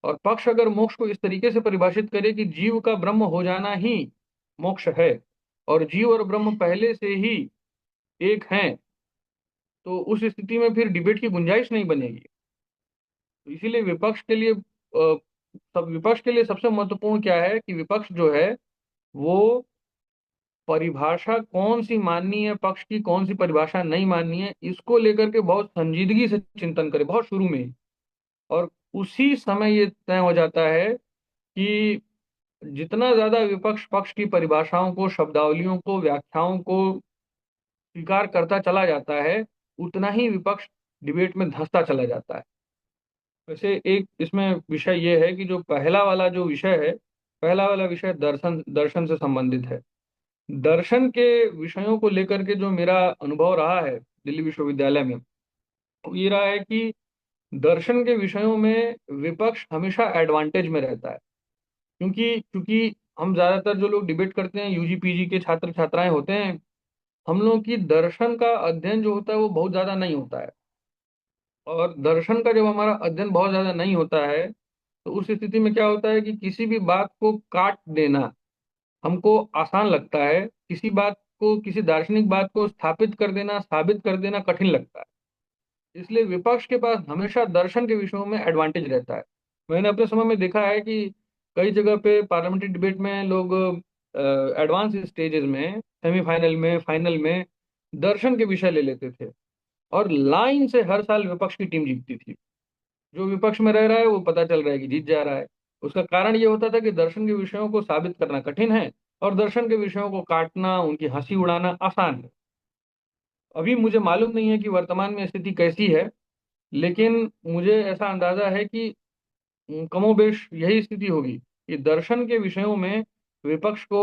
और पक्ष अगर मोक्ष को इस तरीके से परिभाषित करे कि जीव का ब्रह्म हो जाना ही मोक्ष है और जीव और ब्रह्म पहले से ही एक हैं, तो उस स्थिति में फिर डिबेट की गुंजाइश नहीं बनेगी। तो इसीलिए विपक्ष के लिए सबसे महत्वपूर्ण क्या है कि विपक्ष जो है वो परिभाषा कौन सी माननी है, पक्ष की कौन सी परिभाषा नहीं माननी है, इसको लेकर के बहुत संजीदगी से चिंतन करे, बहुत शुरू में ही। और उसी समय ये तय हो जाता है कि जितना ज्यादा विपक्ष पक्ष की परिभाषाओं को, शब्दावलियों को, व्याख्याओं को स्वीकार करता चला जाता है, उतना ही विपक्ष डिबेट में धंसता चला जाता है। वैसे एक इसमें विषय ये है कि जो पहला वाला जो विषय है, पहला वाला विषय दर्शन दर्शन से संबंधित है। दर्शन के विषयों को लेकर के जो मेरा अनुभव रहा है दिल्ली विश्वविद्यालय में, वो ये रहा है कि दर्शन के विषयों में विपक्ष हमेशा एडवांटेज में रहता है। क्योंकि क्योंकि हम ज्यादातर जो लोग डिबेट करते हैं, यूजी पीजी के छात्र छात्राएं होते हैं, हम लोग की दर्शन का अध्ययन जो होता है वो बहुत ज्यादा नहीं होता है। और दर्शन का जब हमारा अध्ययन बहुत ज्यादा नहीं होता है, तो उस स्थिति में क्या होता है कि किसी भी बात को काट देना हमको आसान लगता है, किसी बात को, किसी दार्शनिक बात को स्थापित कर देना, साबित कर देना कठिन लगता है। इसलिए विपक्ष के पास हमेशा दर्शन के विषयों में एडवांटेज रहता है। मैंने अपने समय में देखा है कि कई जगह पे पार्लियामेंट्री डिबेट में लोग एडवांस स्टेजेस में, सेमीफाइनल में, फाइनल में दर्शन के विषय ले लेते थे और लाइन से हर साल विपक्ष की टीम जीतती थी। जो विपक्ष में रह रहा है वो पता चल रहा है कि जीत जा रहा है। उसका कारण ये होता था कि दर्शन के विषयों को साबित करना कठिन है और दर्शन के विषयों को काटना, उनकी हंसी उड़ाना आसान है। अभी मुझे मालूम नहीं है कि वर्तमान में स्थिति कैसी है, लेकिन मुझे ऐसा अंदाजा है कि कमोबेश यही स्थिति होगी कि दर्शन के विषयों में विपक्ष को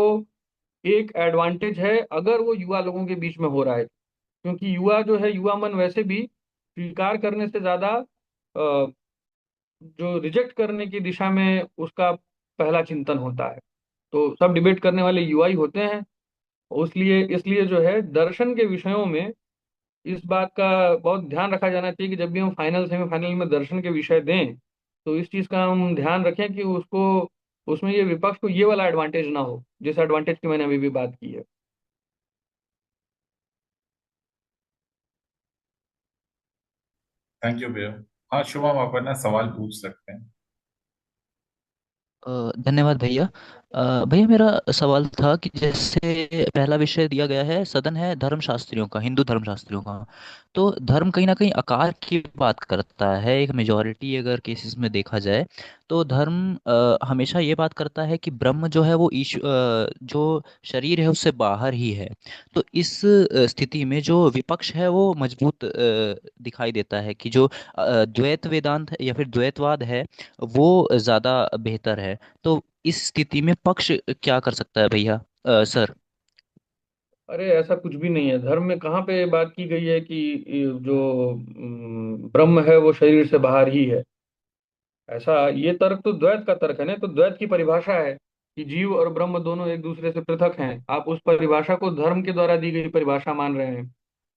एक एडवांटेज है अगर वो युवा लोगों के बीच में हो रहा है। क्योंकि युवा जो है, युवा मन वैसे भी स्वीकार करने से ज्यादा जो रिजेक्ट करने की दिशा में उसका पहला चिंतन होता है। तो सब डिबेट करने वाले युवा ही होते हैं। उसलिए इसलिए जो है दर्शन के विषयों में इस बात का बहुत ध्यान रखा जाना चाहिए कि जब भी हम फाइनल सेमीफाइनल में दर्शन के विषय दें तो इस चीज का हम ध्यान रखें कि उसको उसमें ये विपक्ष को ये वाला एडवांटेज ना हो जिस एडवांटेज की मैंने अभी भी बात की है। थैंक यू भैया। हाँ शुभम, आप अपना सवाल पूछ सकते हैं। धन्यवाद भैया। भैया मेरा सवाल था कि जैसे पहला विषय दिया गया है, सदन है धर्मशास्त्रियों का, हिंदू धर्मशास्त्रियों का। तो धर्म कहीं ना कहीं आकार की बात करता है, एक मेजॉरिटी अगर केसेस में देखा जाए तो धर्म हमेशा ये बात करता है कि ब्रह्म जो है वो जो शरीर है उससे बाहर ही है। तो इस स्थिति में जो विपक्ष है वो मजबूत दिखाई देता है कि जो द्वैत वेदांत है या फिर द्वैतवाद है वो ज़्यादा बेहतर है। तो इस स्थिति में पक्ष क्या कर सकता है भैया, सर? अरे ऐसा कुछ भी नहीं है। धर्म में कहाँ पे बात की गई है कि ये जो ब्रह्म है वो शरीर से बाहर ही है। ऐसा ये तर्क तो द्वैत का तर्क है ना। तो द्वैत की परिभाषा है कि जीव और ब्रह्म दोनों एक दूसरे से पृथक हैं। आप उस परिभाषा को धर्म के द्वारा दी गई परिभाषा मान रहे हैं।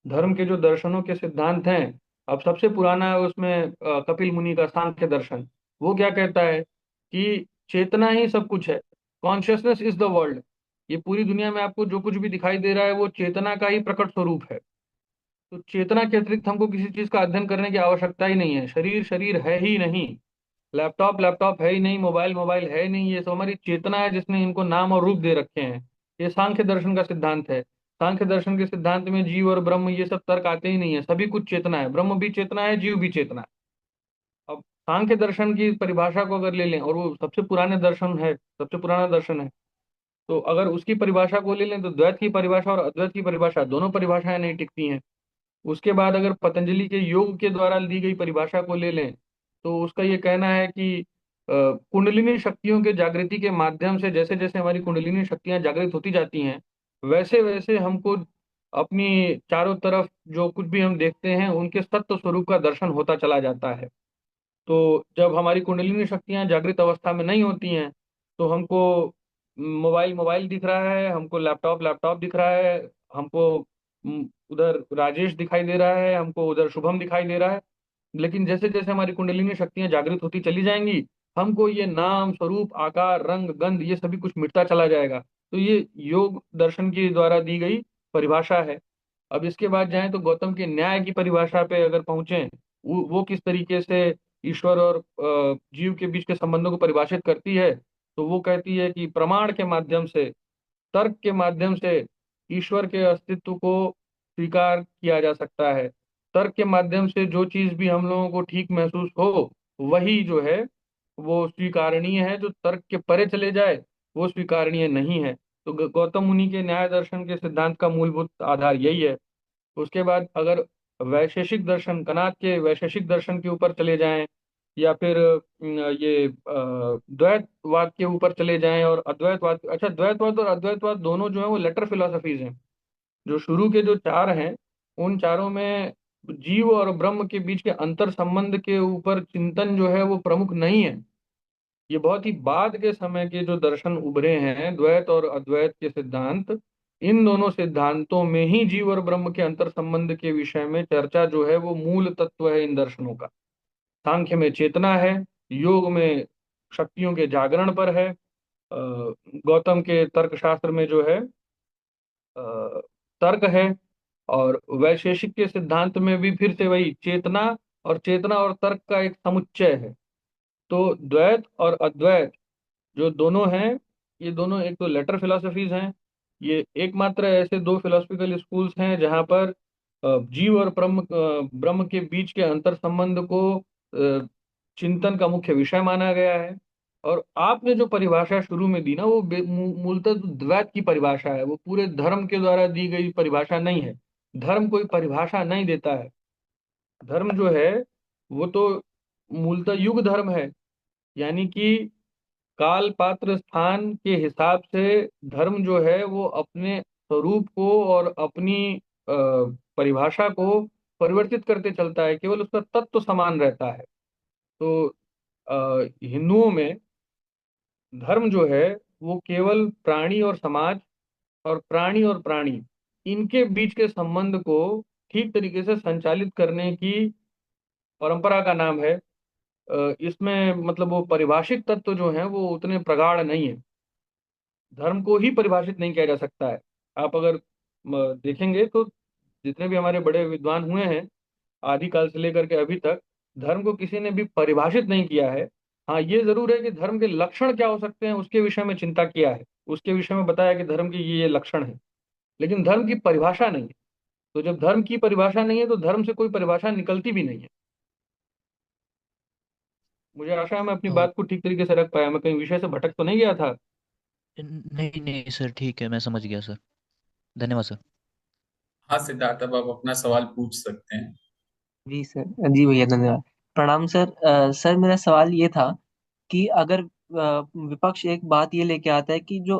धर्म के जो दर्शनों के सिद्धांत हैं, अब सबसे पुराना है उसमें कपिल मुनि का सांख्य दर्शन। वो क्या कहता है कि चेतना ही सब कुछ है, कॉन्शियसनेस इज द वर्ल्ड। ये पूरी दुनिया में आपको जो कुछ भी दिखाई दे रहा है वो चेतना का ही प्रकट स्वरूप है। तो चेतना के अतिरिक्त हमको किसी चीज का अध्ययन करने की आवश्यकता ही नहीं है। शरीर शरीर है ही नहीं, लैपटॉप लैपटॉप है ही नहीं, मोबाइल मोबाइल है ही नहीं। ये सब हमारी चेतना है जिसने इनको नाम और रूप दे रखे हैं। ये सांख्य दर्शन का सिद्धांत है। सांख्य दर्शन के सिद्धांत में जीव और ब्रह्म ये सब तर्क आते ही नहीं है। सभी कुछ चेतना है, ब्रह्म भी चेतना है, जीव भी चेतना है। अब सांख्य दर्शन की परिभाषा को अगर ले लें, और वो सबसे पुराने दर्शन है, सबसे पुराना दर्शन है, तो अगर उसकी परिभाषा को ले लें तो द्वैत की परिभाषा और अद्वैत की परिभाषा दोनों परिभाषाएं नहीं टिकती हैं। उसके बाद अगर पतंजलि के योग के द्वारा दी गई परिभाषा को ले लें तो उसका ये कहना है कि कुंडलिनी शक्तियों के जागृति के माध्यम से जैसे जैसे हमारी कुंडलिनी शक्तियां जागृत होती जाती हैं वैसे वैसे हमको अपनी चारों तरफ जो कुछ भी हम देखते हैं उनके सत्य स्वरूप का दर्शन होता चला जाता है। तो जब हमारी कुंडलिनी शक्तियां जागृत अवस्था में नहीं होती हैं तो हमको मोबाइल मोबाइल दिख रहा है, हमको लैपटॉप लैपटॉप दिख रहा है, हमको उधर राजेश दिखाई दे रहा है, हमको उधर शुभम दिखाई दे रहा है। लेकिन जैसे जैसे हमारी कुंडलिनी शक्तियां जागृत होती चली जाएंगी हमको ये नाम स्वरूप आकार रंग गंध ये सभी कुछ मिटता चला जाएगा। तो ये योग दर्शन के द्वारा दी गई परिभाषा है। अब इसके बाद जाएं तो गौतम के न्याय की परिभाषा पे अगर पहुंचे, वो किस तरीके से ईश्वर और जीव के बीच के संबंधों को परिभाषित करती है, तो वो कहती है कि प्रमाण के माध्यम से, तर्क के माध्यम से ईश्वर के अस्तित्व को स्वीकार किया जा सकता है। तर्क के माध्यम से जो चीज भी हम लोगों को ठीक महसूस हो वही जो है वो स्वीकारणीय है। जो तर्क के परे चले जाए वो स्वीकारणीय नहीं है। तो गौतम मुनि के न्याय दर्शन के सिद्धांत का मूलभूत आधार यही है। उसके बाद अगर वैशेषिक दर्शन, कनाद के वैशेषिक दर्शन के ऊपर चले जाएं या फिर ये द्वैतवाद के ऊपर चले जाएं और अद्वैतवाद, अच्छा द्वैतवाद और अद्वैतवाद दोनों जो है वो लेटर फिलोसफीज हैं। जो शुरू के जो चार हैं उन चारों में जीव और ब्रह्म के बीच के अंतर संबंध के ऊपर चिंतन जो है वो प्रमुख नहीं है। ये बहुत ही बाद के समय के जो दर्शन उभरे हैं, द्वैत और अद्वैत के सिद्धांत, इन दोनों सिद्धांतों में ही जीव और ब्रह्म के अंतर संबंध के विषय में चर्चा जो है वो मूल तत्व है इन दर्शनों का। सांख्य में चेतना है, योग में शक्तियों के जागरण पर है, गौतम के तर्कशास्त्र में जो है तर्क है, और वैशेषिक के सिद्धांत में भी फिर से वही चेतना, और चेतना और तर्क का एक समुच्चय है। तो द्वैत और अद्वैत जो दोनों हैं, ये दोनों एक तो लेटर फिलोसफीज हैं। ये एकमात्र ऐसे दो फिलोसफिकल स्कूल्स हैं जहाँ पर जीव और ब्रह्म के बीच के अंतर संबंध को चिंतन का मुख्य विषय माना गया है। और आपने जो परिभाषा शुरू में दी ना वो मूलतः तो द्वैत की परिभाषा है, वो पूरे धर्म के द्वारा दी गई परिभाषा नहीं है। धर्म कोई परिभाषा नहीं देता है। धर्म जो है वो तो मूलतः युग धर्म है, यानी कि काल पात्र स्थान के हिसाब से धर्म जो है वो अपने स्वरूप को और अपनी परिभाषा को परिवर्तित करते चलता है, केवल उसका तत्व समान रहता है। तो हिंदुओं में धर्म जो है वो केवल प्राणी और समाज और प्राणी और प्राणी इनके बीच के संबंध को ठीक तरीके से संचालित करने की परंपरा का नाम है। इसमें मतलब वो परिभाषिक तत्व जो है वो उतने प्रगाढ़ नहीं है। धर्म को ही परिभाषित नहीं किया जा सकता है। आप अगर देखेंगे तो जितने भी हमारे बड़े विद्वान हुए हैं आदिकाल से लेकर के अभी तक, धर्म को किसी ने भी परिभाषित नहीं किया है। हाँ, ये जरूर है कि धर्म के लक्षण क्या हो सकते हैं उसके विषय में चिंता किया है, उसके विषय में बताया कि धर्म के ये लक्षण है, लेकिन धर्म की परिभाषा नहीं है। तो जब धर्म की परिभाषा नहीं है तो धर्म से कोई परिभाषा निकलती भी नहीं है। मुझे आशा है मैं अपनी ओ, बात को ठीक तरीके से रख पाया, मैं कहीं विषय से भटक तो नहीं गया था। नहीं नहीं सर, ठीक है, मैं समझ गया सर। धन्यवाद सर। हाँ सिद्धार्थ, अब आप अपना सवाल पूछ सकते हैं। जी सर, जी भैया धन्यवाद। प्रणाम सर। सर मेरा सवाल ये था कि अगर विपक्ष एक बात ये लेके आता है कि जो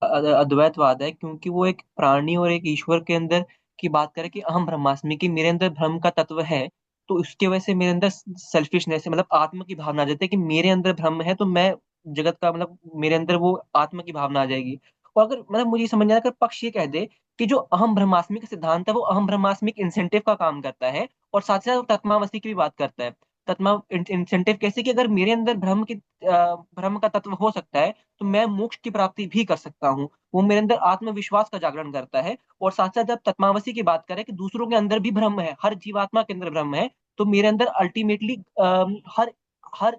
अद्वैतवाद है, क्योंकि वो एक प्राणी और एक ईश्वर के अंदर की बात करे कि अहम ब्रह्मास्मि, कि मेरे अंदर भ्रम का तत्व है, तो उसकी वजह से मेरे अंदर सेल्फिशनेस मतलब आत्म की भावना आ जाती है कि मेरे अंदर भ्रम है तो मैं जगत का मतलब मेरे अंदर वो आत्म की भावना आ जाएगी। और अगर मतलब मुझे ये समझ नहीं आता, अगर पक्ष ये कह दे कि जो अहम ब्रह्मास्मि का सिद्धांत है वो अहम ब्रह्मास्मिक इंसेंटिव का काम करता है, और साथ ही साथ वो तत्मावस्ती की भी बात करता है। तत्मा इंसेंटिव कैसे कि अगर मेरे अंदर भ्रम का तत्व हो सकता है तो मैं मोक्ष की प्राप्ति भी कर सकता हूँ। वो मेरे अंदर आत्मविश्वास का जागरण करता है। और साथ साथ जब तत्मावसी की बात करें कि दूसरों के अंदर भी भ्रम है, हर जीवात्मा के अंदर भ्रम है, तो मेरे अंदर अल्टीमेटली हर हर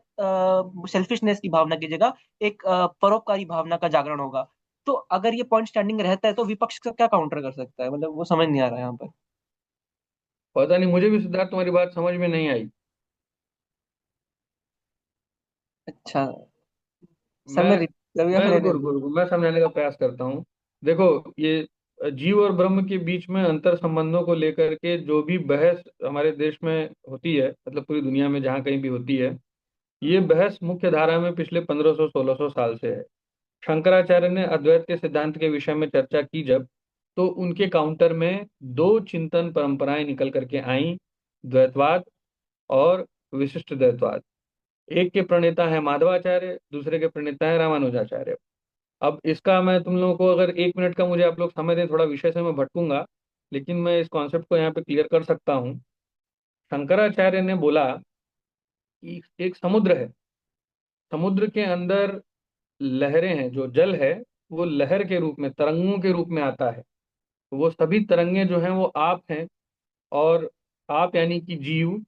सेल्फिशनेस की भावना की जगह एक परोपकारी भावना का जागरण होगा। तो अगर ये पॉइंट स्टैंडिंग रहता है तो विपक्ष का क्या काउंटर कर सकता है, मतलब वो समझ नहीं आ रहा है यहाँ पर। पता नहीं, मुझे भी सिद्धार्थ तुम्हारी बात समझ में नहीं आई। अच्छा सर, मैं या मैं फिर रुको रहने रुको दो। रुको, मैं समझाने का प्रयास करता हूँ। देखो, ये जीव और ब्रह्म के बीच में अंतर संबंधों को लेकर के जो भी बहस हमारे देश में होती है, मतलब पूरी दुनिया में जहाँ कहीं भी होती है, ये बहस मुख्य धारा में पिछले 1500-1600 साल से है। शंकराचार्य ने अद्वैत के सिद्धांत के विषय में चर्चा की जब, तो उनके काउंटर में दो चिंतन परंपराएं निकल करके आईं, द्वैतवाद और विशिष्ट द्वैतवाद। एक के प्रणेता है माधवाचार्य, दूसरे के प्रणेता है रामानुजाचार्य। अब इसका मैं तुम लोगों को अगर 1 मिनट का मुझे आप लोग समय दें, थोड़ा विषय से मैं भटकूंगा, लेकिन मैं इस कॉन्सेप्ट को यहाँ पे क्लियर कर सकता हूँ। शंकराचार्य ने बोला कि एक समुद्र है, समुद्र के अंदर लहरें हैं, जो जल है वो लहर के रूप में, तरंगों के रूप में आता है। तो वो सभी तरंगे जो हैं वो आप हैं, और आप यानी कि जीव।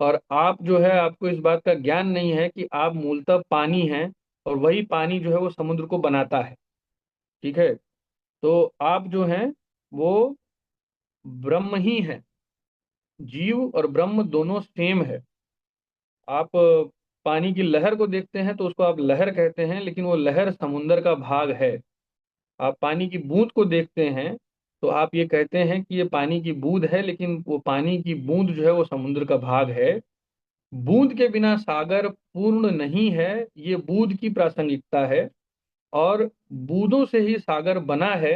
और आप जो है, आपको इस बात का ज्ञान नहीं है कि आप मूलतः पानी हैं, और वही पानी जो है वो समुद्र को बनाता है। ठीक है? तो आप जो हैं वो ब्रह्म ही हैं। जीव और ब्रह्म दोनों सेम है। आप पानी की लहर को देखते हैं तो उसको आप लहर कहते हैं, लेकिन वो लहर समुंदर का भाग है। आप पानी की बूंद को देखते हैं तो आप ये कहते हैं कि ये पानी की बूंद है, लेकिन वो पानी की बूंद जो है वो समुद्र का भाग है। बूंद के बिना सागर पूर्ण नहीं है, ये बूंद की प्रासंगिकता है। और बूंदों से ही सागर बना है,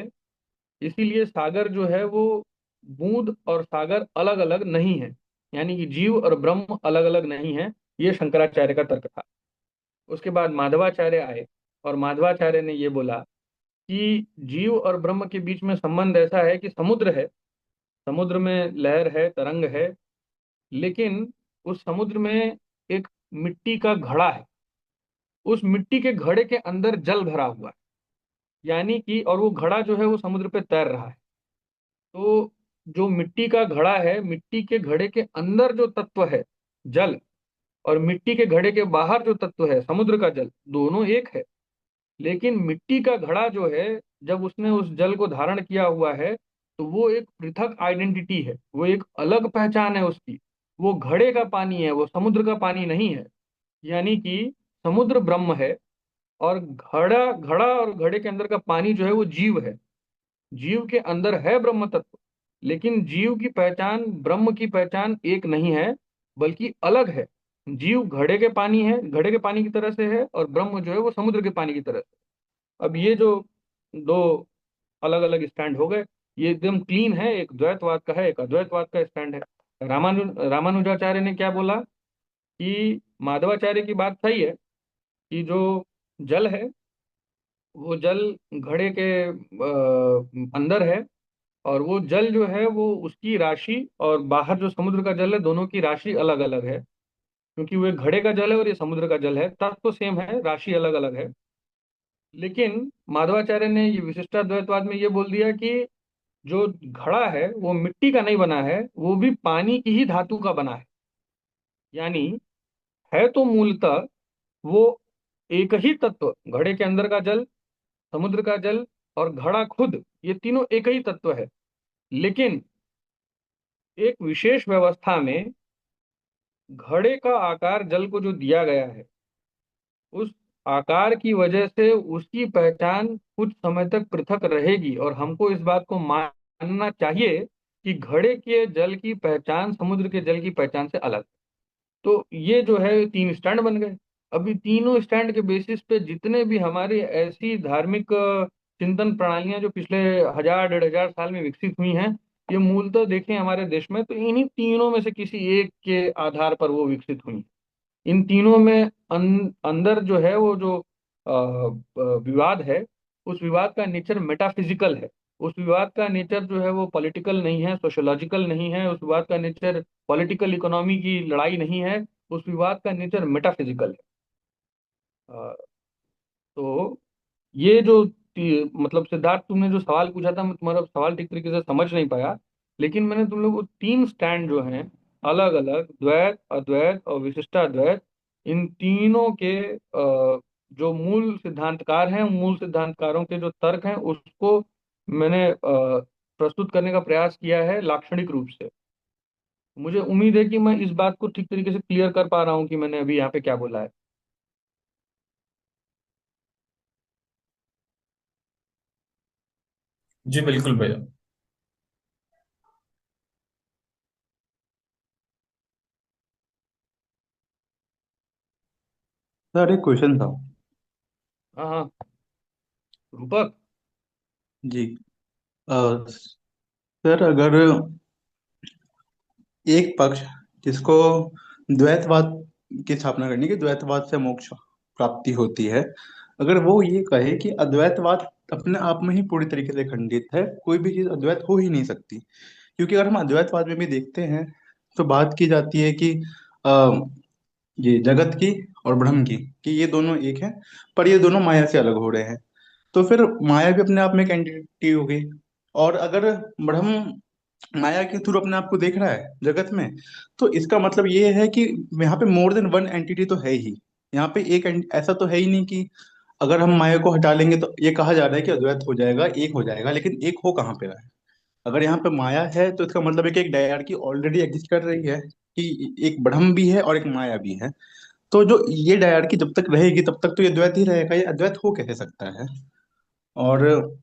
इसीलिए सागर जो है वो, बूंद और सागर अलग अलग नहीं है, यानी कि जीव और ब्रह्म अलग अलग नहीं है। ये शंकराचार्य का तर्क था। उसके बाद माधवाचार्य आए, और माधवाचार्य ने ये बोला कि जीव और ब्रह्म के बीच में संबंध ऐसा है कि समुद्र है, समुद्र में लहर है, तरंग है, लेकिन उस समुद्र में एक मिट्टी का घड़ा है। उस मिट्टी के घड़े के अंदर जल भरा हुआ है, यानी कि, और वो घड़ा जो है वो समुद्र पे तैर रहा है। तो जो मिट्टी का घड़ा है, मिट्टी के घड़े के अंदर जो तत्व है जल, और मिट्टी के घड़े के बाहर जो तत्व है समुद्र का जल, दोनों एक है। लेकिन मिट्टी का घड़ा जो है, जब उसने उस जल को धारण किया हुआ है, तो वो एक पृथक आइडेंटिटी है, वो एक अलग पहचान है उसकी। वो घड़े का पानी है, वो समुद्र का पानी नहीं है। यानी कि समुद्र ब्रह्म है, और घड़ा घड़ा और घड़े के अंदर का पानी जो है वो जीव है। जीव के अंदर है ब्रह्म तत्व। लेकिन जीव की पहचान, ब्रह्म की पहचान एक नहीं है, बल्कि अलग है। जीव घड़े के पानी है, घड़े के पानी की तरह से है, और ब्रह्म जो है वो समुद्र के पानी की तरह से। अब ये जो दो अलग अलग स्टैंड हो गए, ये एकदम क्लीन है, एक द्वैतवाद का है, एक अद्वैतवाद का स्टैंड है। रामानुजाचार्य ने क्या बोला कि माधवाचार्य की बात सही है कि जो जल है वो जल घड़े के अंदर है, और वो जल जो है वो उसकी राशि और बाहर जो समुद्र का जल है, दोनों की राशि अलग अलग है। क्योंकि वो एक घड़े का जल है और ये समुद्र का जल है, तत्व तो सेम है, राशि अलग अलग है। लेकिन माधवाचार्य ने ये विशिष्टाद्वैतवाद में ये बोल दिया कि जो घड़ा है वो मिट्टी का नहीं बना है, वो भी पानी की ही धातु का बना है। यानी है तो मूलतः वो एक ही तत्व, घड़े के अंदर का जल, समुद्र का जल और घड़ा खुद, ये तीनों एक ही तत्व है। लेकिन एक विशेष व्यवस्था में घड़े का आकार जल को जो दिया गया है, उस आकार की वजह से उसकी पहचान कुछ समय तक पृथक रहेगी, और हमको इस बात को मानना चाहिए कि घड़े के जल की पहचान समुद्र के जल की पहचान से अलग। तो ये जो है तीन स्टैंड बन गए। अभी तीनों स्टैंड के बेसिस पे जितने भी हमारी ऐसी धार्मिक चिंतन प्रणालियां जो पिछले 1000 1500 साल में विकसित हुई हैं, ये मूलतः देखें हमारे देश में तो इन्हीं तीनों में से किसी एक के आधार पर वो विकसित हुई। इन तीनों में अंदर जो है वो जो विवाद है, उस विवाद का नेचर मेटाफिजिकल है। उस विवाद का नेचर जो है वो पॉलिटिकल नहीं है, सोशोलॉजिकल नहीं है। उस विवाद का नेचर पॉलिटिकल इकोनॉमी की लड़ाई नहीं है। उस विवाद का नेचर मेटाफिजिकल है। तो ये जो मतलब सिद्धार्थ, तुमने जो सवाल पूछा था, मैं तुम्हारा सवाल ठीक तरीके से समझ नहीं पाया। लेकिन मैंने तुम लोग को तीन स्टैंड जो हैं, अलग अलग द्वैत, अद्वैत और विशिष्टाद्वैत, इन तीनों के जो मूल सिद्धांतकार हैं, मूल सिद्धांतकारों के जो तर्क हैं, उसको मैंने प्रस्तुत करने का प्रयास किया है लाक्षणिक रूप से। मुझे उम्मीद है कि मैं इस बात को ठीक तरीके से क्लियर कर पा रहा हूँ कि मैंने अभी यहाँ पे क्या बोला है। जी बिल्कुल भैया। सर एक क्वेश्चन था। हाँ हाँ, रूपक। जी। अ, सर अगर एक पक्ष जिसको द्वैतवाद की स्थापना करनी, कि द्वैतवाद से मोक्ष प्राप्ति होती है, अगर वो ये कहे कि अद्वैतवाद अपने आप में ही पूरी तरीके से खंडित है, कोई भी चीज अद्वैत हो ही नहीं सकती, क्योंकि अगर हम अद्वैतवाद में भी देखते हैं तो बात की जाती है कि अ, ये जगत की और ब्रह्म की, कि ये दोनों एक हैं, पर ये दोनों माया से अलग हो रहे हैं। तो फिर माया भी अपने आप में एक एंटिटी हो गई। और अगर ब्रह्म माया के थ्रू अपने आप को देख रहा है जगत में, तो इसका मतलब ये है कि यहाँ पे मोर देन वन एंटिटी तो है ही। यहाँ पे एक ऐसा तो है ही नहीं कि अगर हम माया को हटा लेंगे तो ये कहा जा रहा है कि अद्वैत हो जाएगा, एक हो जाएगा, लेकिन एक हो कहाँ पे रहा है? अगर यहाँ पे माया है तो इसका मतलब है कि एक डायरकी ऑलरेडी एग्जिस्ट कर रही है, कि एक ब्रह्म भी है और एक माया भी है। तो जो ये डायरकी जब तक रहेगी तब तक तो ये द्वैत ही रहेगा, ये अद्वैत हो कैसे सकता है? और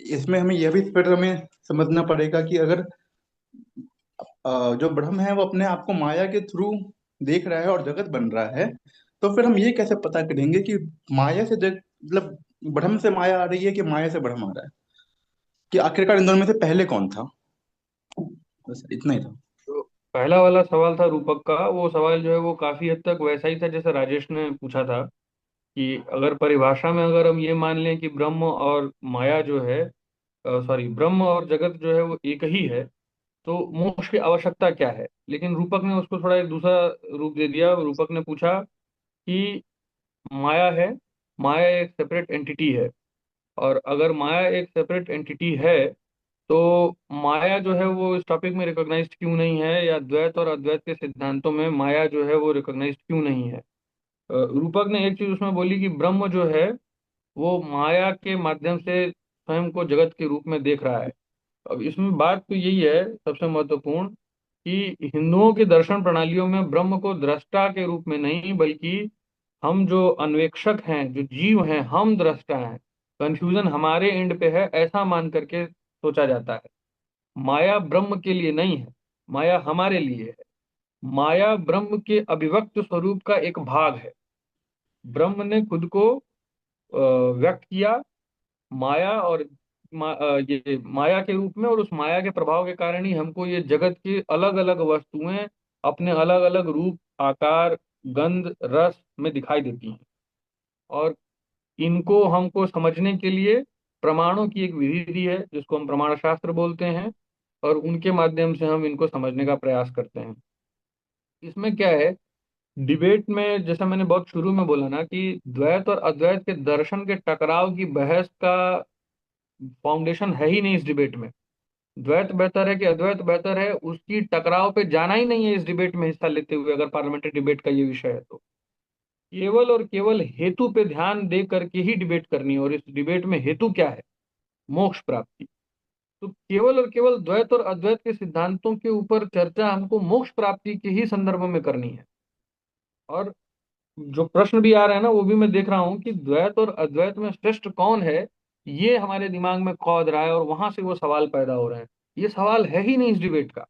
इसमें हमें यह भी फिर हमें समझना पड़ेगा कि अगर जो ब्रह्म है वो अपने आप को माया के थ्रू देख रहा है और जगत बन रहा है, तो फिर हम ये कैसे पता करेंगे कि माया से जग मतलब ब्रह्म से माया आ रही है कि माया से ब्रह्म आ रहा है, कि आखिरकार इन दोनों में से पहले कौन था? बस इतना ही था। तो पहला वाला सवाल था रूपक का, वो सवाल जो है वो काफी हद तक वैसा ही था जैसे राजेश ने पूछा था, कि अगर परिभाषा में अगर हम ये मान लें कि ब्रह्म और माया जो है, सॉरी, ब्रह्म और जगत जो है वो एक ही है, तो मोक्ष की आवश्यकता क्या है। लेकिन रूपक ने उसको थोड़ा एक दूसरा रूप दे दिया। रूपक ने पूछा कि माया है, माया एक सेपरेट एंटिटी है, और अगर माया एक सेपरेट एंटिटी है तो माया जो है वो इस टॉपिक में रिकॉग्नाइज्ड क्यों नहीं है, या द्वैत और अद्वैत के सिद्धांतों में माया जो है वो रिकॉग्नाइज्ड क्यों नहीं है। रूपक ने एक चीज उसमें बोली कि ब्रह्म जो है वो माया के माध्यम से स्वयं को जगत के रूप में देख रहा है। अब इसमें बात तो यही है सबसे महत्वपूर्ण, कि हिंदुओं की दर्शन प्रणालियों में ब्रह्म को दृष्टा के रूप में नहीं, बल्कि हम जो अन्वेक्षक हैं, जो जीव हैं, हम दृष्टा हैं। कंफ्यूजन हमारे एंड पे है, ऐसा मान करके सोचा जाता है। माया ब्रह्म के लिए नहीं है, माया हमारे लिए है। माया ब्रह्म के अभिव्यक्त स्वरूप का एक भाग है। ब्रह्म ने खुद को व्यक्त किया माया और ये माया के रूप में, और उस माया के प्रभाव के कारण ही हमको ये जगत की अलग अलग वस्तुएं अपने अलग अलग रूप, आकार, गंध, रस में दिखाई देती हैं। और इनको हमको समझने के लिए प्रमाणों की एक विधि दी है जिसको हम प्रमाण शास्त्र बोलते हैं, और उनके माध्यम से हम इनको समझने का प्रयास करते हैं। इसमें क्या है, डिबेट में जैसा मैंने बहुत शुरू में बोला ना कि द्वैत और अद्वैत के दर्शन के टकराव की बहस का फाउंडेशन है ही नहीं इस डिबेट में। द्वैत बेहतर है कि अद्वैत बेहतर है, उसकी टकराव पे जाना ही नहीं है इस डिबेट में हिस्सा लेते हुए, अगर पार्लियामेंट्री डिबेट का ये विषय है तो केवल और केवल हेतु पे ध्यान दे करके ही डिबेट करनी है। और इस डिबेट में हेतु क्या है? मोक्ष प्राप्ति। तो केवल और केवल द्वैत और अद्वैत के सिद्धांतों के ऊपर चर्चा हमको मोक्ष प्राप्ति के ही संदर्भ में करनी है। और जो प्रश्न भी आ रहे हैं ना, वो भी मैं देख रहा हूँ कि द्वैत और अद्वैत में श्रेष्ठ कौन है, ये हमारे दिमाग में कौध रहा है, और वहां से वो सवाल पैदा हो रहे हैं। ये सवाल है ही नहीं इस डिबेट का।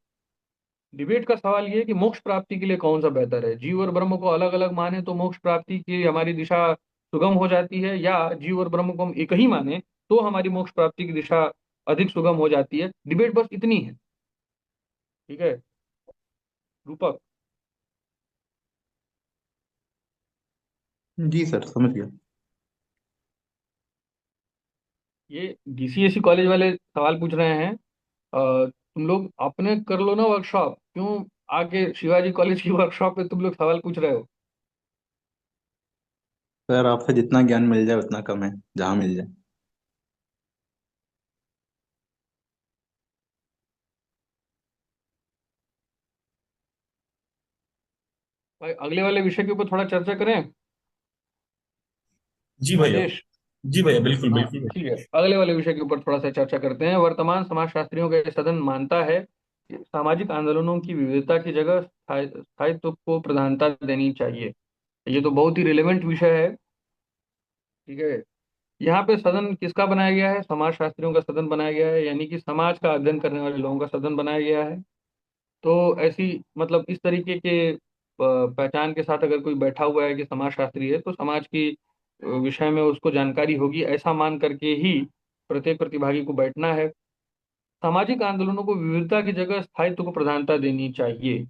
डिबेट का सवाल ये है कि मोक्ष प्राप्ति के लिए कौन सा बेहतर है। जीव और ब्रह्म को अलग अलग माने तो मोक्ष प्राप्ति की हमारी दिशा सुगम हो जाती है, या जीव और ब्रह्म को हम एक ही माने तो हमारी मोक्ष प्राप्ति की दिशा अधिक सुगम हो जाती है। डिबेट बस इतनी है। ठीक है रूपक? जी सर, समझ गया। ये डीसीएससी कॉलेज वाले सवाल पूछ रहे हैं। तुम लोग अपने कर लो ना वर्कशॉप, क्यों आके शिवाजी कॉलेज की वर्कशॉप पे तुम लोग सवाल पूछ रहे हो? सर, आपसे जितना ज्ञान मिल जाए उतना कम है, जहाँ मिल जाए। भाई अगले वाले विषय के ऊपर थोड़ा चर्चा करें। जी भैया। राजेश? जी भैया, बिल्कुल हाँ बिल्कुल। ठीक है, अगले वाले विषय के ऊपर थोड़ा सा चर्चा करते हैं। वर्तमान समाजशास्त्रियों का ये सदन मानता है कि सामाजिक आंदोलनों की विविधता की जगह स्थायित्व को प्रधानता देनी चाहिए। ये तो बहुत ही रिलेवेंट विषय है। ठीक है, यहाँ पे सदन किसका बनाया गया है? समाजशास्त्रियों का सदन बनाया गया है, यानी कि समाज का अध्ययन करने वाले लोगों का सदन बनाया गया है। तो ऐसी मतलब इस तरीके के पहचान के साथ अगर कोई बैठा हुआ है कि समाजशास्त्री है, तो समाज की विषय में उसको जानकारी होगी, ऐसा मान करके ही प्रत्येक प्रतिभागी को बैठना है। सामाजिक आंदोलनों को विविधता की जगह स्थायित्व को प्रधानता देनी चाहिए।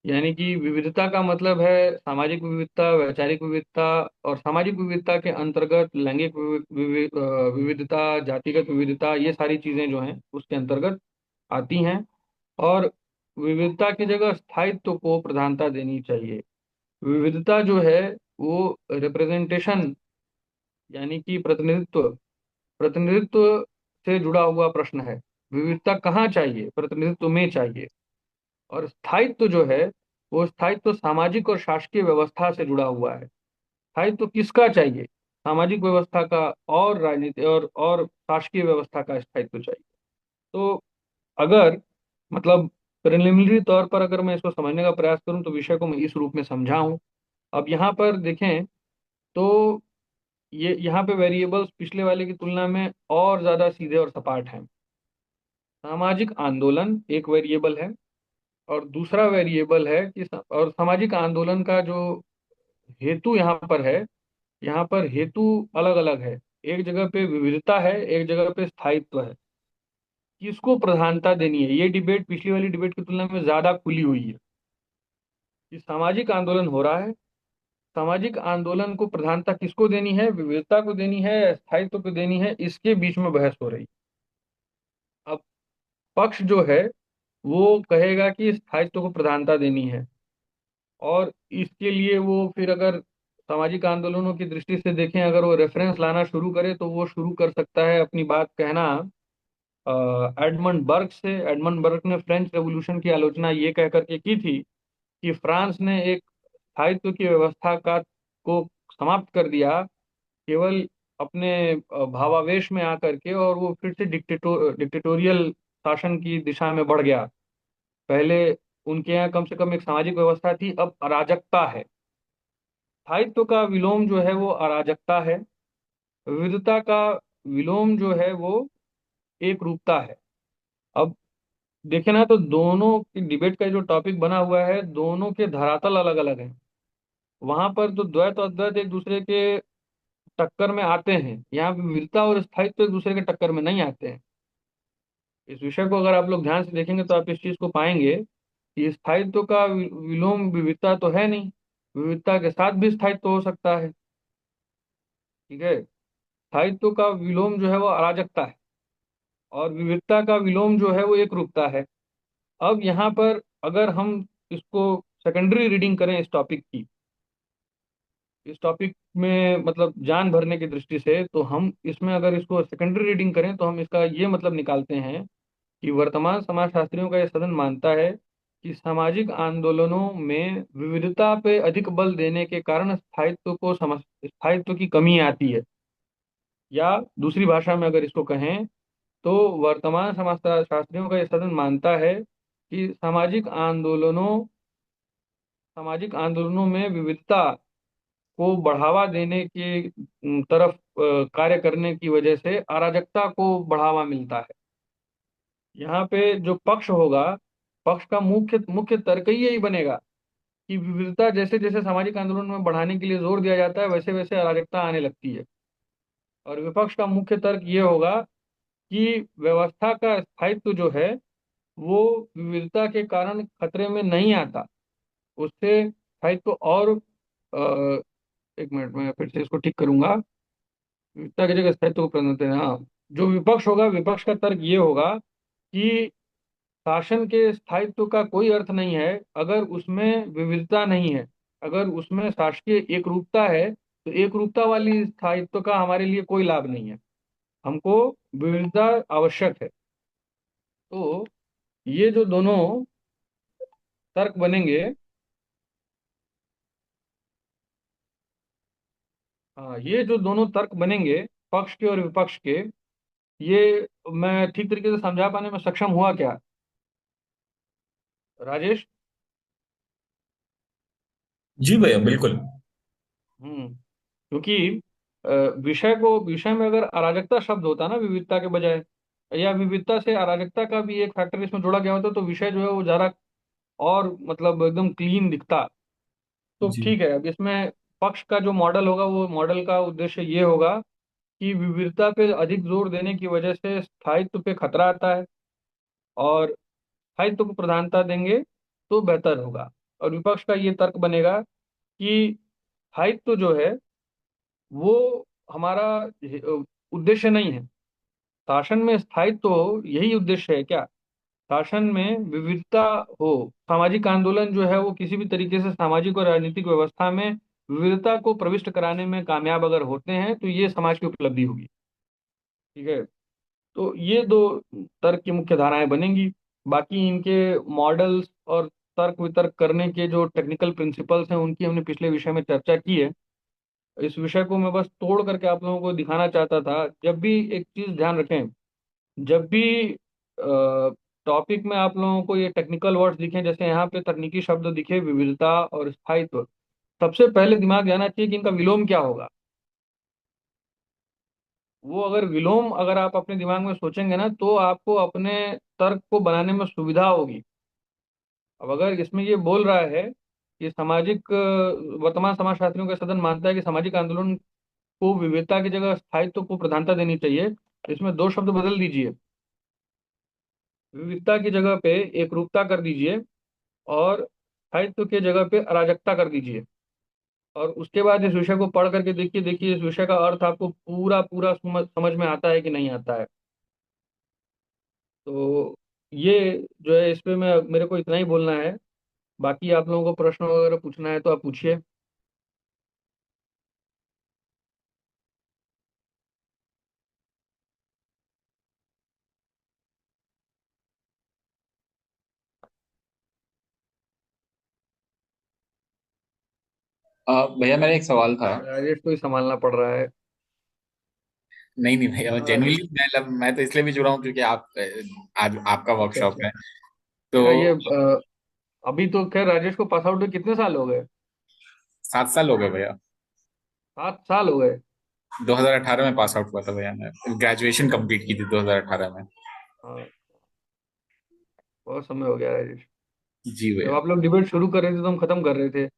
यानी कि विविधता का मतलब है सामाजिक विविधता, वैचारिक विविधता, और सामाजिक विविधता के अंतर्गत लैंगिक विविधता, जातिगत विविधता, ये सारी चीजें जो हैं उसके अंतर्गत आती हैं। और विविधता की जगह स्थायित्व को प्रधानता देनी चाहिए। विविधता जो है वो रिप्रेजेंटेशन, यानी कि प्रतिनिधित्व, प्रतिनिधित्व से जुड़ा हुआ प्रश्न है। विविधता कहाँ चाहिए? प्रतिनिधित्व में चाहिए। और स्थायित्व जो है वो स्थायित्व सामाजिक और शासकीय व्यवस्था से जुड़ा हुआ है। स्थायित्व किसका चाहिए? सामाजिक व्यवस्था का, और राजनीति और शासकीय व्यवस्था का स्थायित्व चाहिए। तो अगर मतलब प्रिलिमिनरी तौर पर अगर मैं इसको समझने का प्रयास करूं तो विषय को मैं इस रूप में समझाऊं। अब यहाँ पर देखें तो ये यहाँ पे वेरिएबल्स पिछले वाले की तुलना में और ज्यादा सीधे और सपाट हैं। सामाजिक आंदोलन एक वेरिएबल है, और दूसरा वेरिएबल है कि और सामाजिक आंदोलन का जो हेतु यहाँ पर है, यहाँ पर हेतु अलग अलग है। एक जगह पे विविधता है, एक जगह पे स्थायित्व है। किसको प्रधानता देनी है? ये डिबेट पिछली वाली डिबेट की तुलना में ज्यादा खुली हुई है कि सामाजिक आंदोलन हो रहा है, सामाजिक आंदोलन को प्रधानता किसको देनी है? विविधता को देनी है या स्थायित्व को देनी है? इसके बीच में बहस हो रही है। अब पक्ष जो है वो कहेगा कि स्थायित्व को प्रधानता देनी है, और इसके लिए वो फिर अगर सामाजिक आंदोलनों की दृष्टि से देखें, अगर वो रेफरेंस लाना शुरू करे तो वो शुरू कर सकता है अपनी बात कहना एडमंड बर्ग से। एडमंड बर्ग ने फ्रेंच रेवोल्यूशन की आलोचना ये कह करके की थी कि फ्रांस ने एक स्थायित्व की व्यवस्था का को समाप्त कर दिया केवल अपने भावावेश में आकर के, और वो फिर से डिक्टेटोरियल शासन की दिशा में बढ़ गया। पहले उनके यहाँ कम से कम एक सामाजिक व्यवस्था थी, अब अराजकता है। स्थायित्व का विलोम जो है वो अराजकता है, विविधता का विलोम जो है वो एक रूपता है। अब देखे ना तो दोनों की डिबेट का जो टॉपिक बना हुआ है, दोनों के धरातल अलग अलग हैं। वहां पर तो द्वैत और अद्वैत एक दूसरे के टक्कर में आते हैं, यहाँ विविधता और स्थायित्व एक दूसरे के टक्कर में नहीं आते हैं। इस विषय को अगर आप लोग ध्यान से देखेंगे तो आप इस चीज को पाएंगे कि स्थायित्व का विलोम विविधता तो है नहीं, विविधता के साथ भी स्थायित्व हो सकता है। ठीक है। स्थायित्व का विलोम जो है वो अराजकता है, और विविधता का विलोम जो है वो एक रूपता है। अब यहाँ पर अगर हम इसको सेकेंडरी रीडिंग करें इस टॉपिक की, इस टॉपिक में मतलब जान भरने की दृष्टि से, तो हम इसमें अगर इसको सेकेंडरी रीडिंग करें तो हम इसका ये मतलब निकालते हैं कि वर्तमान समाजशास्त्रियों का यह सदन मानता है कि सामाजिक आंदोलनों में विविधता पे अधिक बल देने के कारण स्थायित्व की कमी आती है। या दूसरी भाषा में अगर इसको कहें तो वर्तमान समाजशास्त्रियों का यह सदन मानता है कि सामाजिक आंदोलनों में विविधता को बढ़ावा देने के तरफ कार्य करने की वजह से अराजकता को बढ़ावा मिलता है। यहाँ पे जो पक्ष होगा, पक्ष का मुख्य मुख्य तर्क ही यही बनेगा कि विविधता जैसे जैसे सामाजिक आंदोलन में बढ़ाने के लिए जोर दिया जाता है, वैसे वैसे अराजकता आने लगती है। और विपक्ष का मुख्य तर्क ये होगा कि व्यवस्था का स्थायित्व जो है वो विविधता के कारण खतरे में नहीं आता, उससे स्थायित्व और एक मिनट में फिर से इसको ठीक करूंगा। विविधता की जगह स्थायित्व को प्राधान्य देना, हाँ। जो विपक्ष होगा, विपक्ष का तर्क ये होगा कि शासन के स्थायित्व का कोई अर्थ नहीं है अगर उसमें विविधता नहीं है। अगर उसमें शासकीय एकरूपता है तो एकरूपता वाली स्थायित्व का हमारे लिए कोई लाभ नहीं है, हमको विविधता आवश्यक है। तो ये जो दोनों तर्क बनेंगे, हाँ, ये जो दोनों तर्क बनेंगे पक्ष के और विपक्ष के, ये मैं ठीक तरीके से समझा पाने में सक्षम हुआ क्या, राजेश? जी भैया, बिल्कुल। क्योंकि अ, विषय में अगर अराजकता शब्द होता ना विविधता के बजाय, या विविधता से अराजकता का भी एक फैक्टर इसमें जोड़ा गया होता, तो विषय जो है वो ज्यादा और मतलब एकदम क्लीन दिखता। तो जी ठीक है, अब इसमें पक्ष का जो मॉडल होगा, वो मॉडल का उद्देश्य ये होगा कि विविधता पे अधिक जोर देने की वजह से स्थायित्व पे खतरा आता है, और स्थायित्व को प्रधानता देंगे तो बेहतर होगा। और विपक्ष का ये तर्क बनेगा कि स्थायित्व जो है वो हमारा उद्देश्य नहीं है। शासन में स्थायित्व हो यही उद्देश्य है क्या? शासन में विविधता हो, सामाजिक आंदोलन जो है वो किसी भी तरीके से सामाजिक और राजनीतिक व्यवस्था में विविधता को प्रविष्ट कराने में कामयाब अगर होते हैं तो ये समाज की उपलब्धि होगी। ठीक है। तो ये दो तर्क की मुख्य धाराएं बनेंगी। बाकी इनके मॉडल्स और तर्क वितर्क करने के जो टेक्निकल प्रिंसिपल्स हैं उनकी हमने पिछले विषय में चर्चा की है। इस विषय को मैं बस तोड़ करके आप लोगों को दिखाना चाहता था। जब भी एक चीज ध्यान रखें, जब भी टॉपिक में आप लोगों को ये टेक्निकल वर्ड्स दिखे, जैसे यहाँ पे तकनीकी शब्द दिखे विविधता और स्थायित्व, सबसे पहले दिमाग जाना चाहिए कि इनका विलोम क्या होगा। वो अगर विलोम अगर आप अपने दिमाग में सोचेंगे ना तो आपको अपने तर्क को बनाने में सुविधा होगी। अब अगर इसमें ये बोल रहा है कि वर्तमान समाजशास्त्रियों का सदन मानता है कि सामाजिक आंदोलन को विविधता की जगह स्थायित्व को प्रधानता देनी चाहिए, तो इसमें दो शब्द बदल दीजिए। विविधता की जगह पे एकरूपता कर दीजिए, और स्थायित्व की जगह पे अराजकता कर दीजिए। और उसके बाद इस विषय को पढ़ करके देखिए, देखिए इस विषय का अर्थ आपको पूरा पूरा समझ में आता है कि नहीं आता है। तो ये जो है, इस पे मैं मेरे को इतना ही बोलना है। बाकी आप लोगों को प्रश्न वगैरह पूछना है तो आप पूछिए। भैया, मेरा एक सवाल था। राजेश को ही संभालना पड़ रहा है। नहीं नहीं भैया, हाँ राजेश। जेन्युइनली मैं तो इसलिए भी जुड़ा हूँ क्योंकि आप आज आपका अच्छा वर्कशॉप अच्छा। है। अच्छा, तो ये अभी तो खैर राजेश को पास आउट हुए कितने साल हो गए? 7 साल हो गए भैया। 7 साल हो गए? 2018 में पास आउट हुआ था भैया, मैं ग्रेजुएशन कंप्लीट की थी 2018 में। हाँ। बहुत समय हो गया राजेश। जी जब भैया। आप लोग डिबेट शुरू कर रहे थे तो हम खत्म कर रहे थे।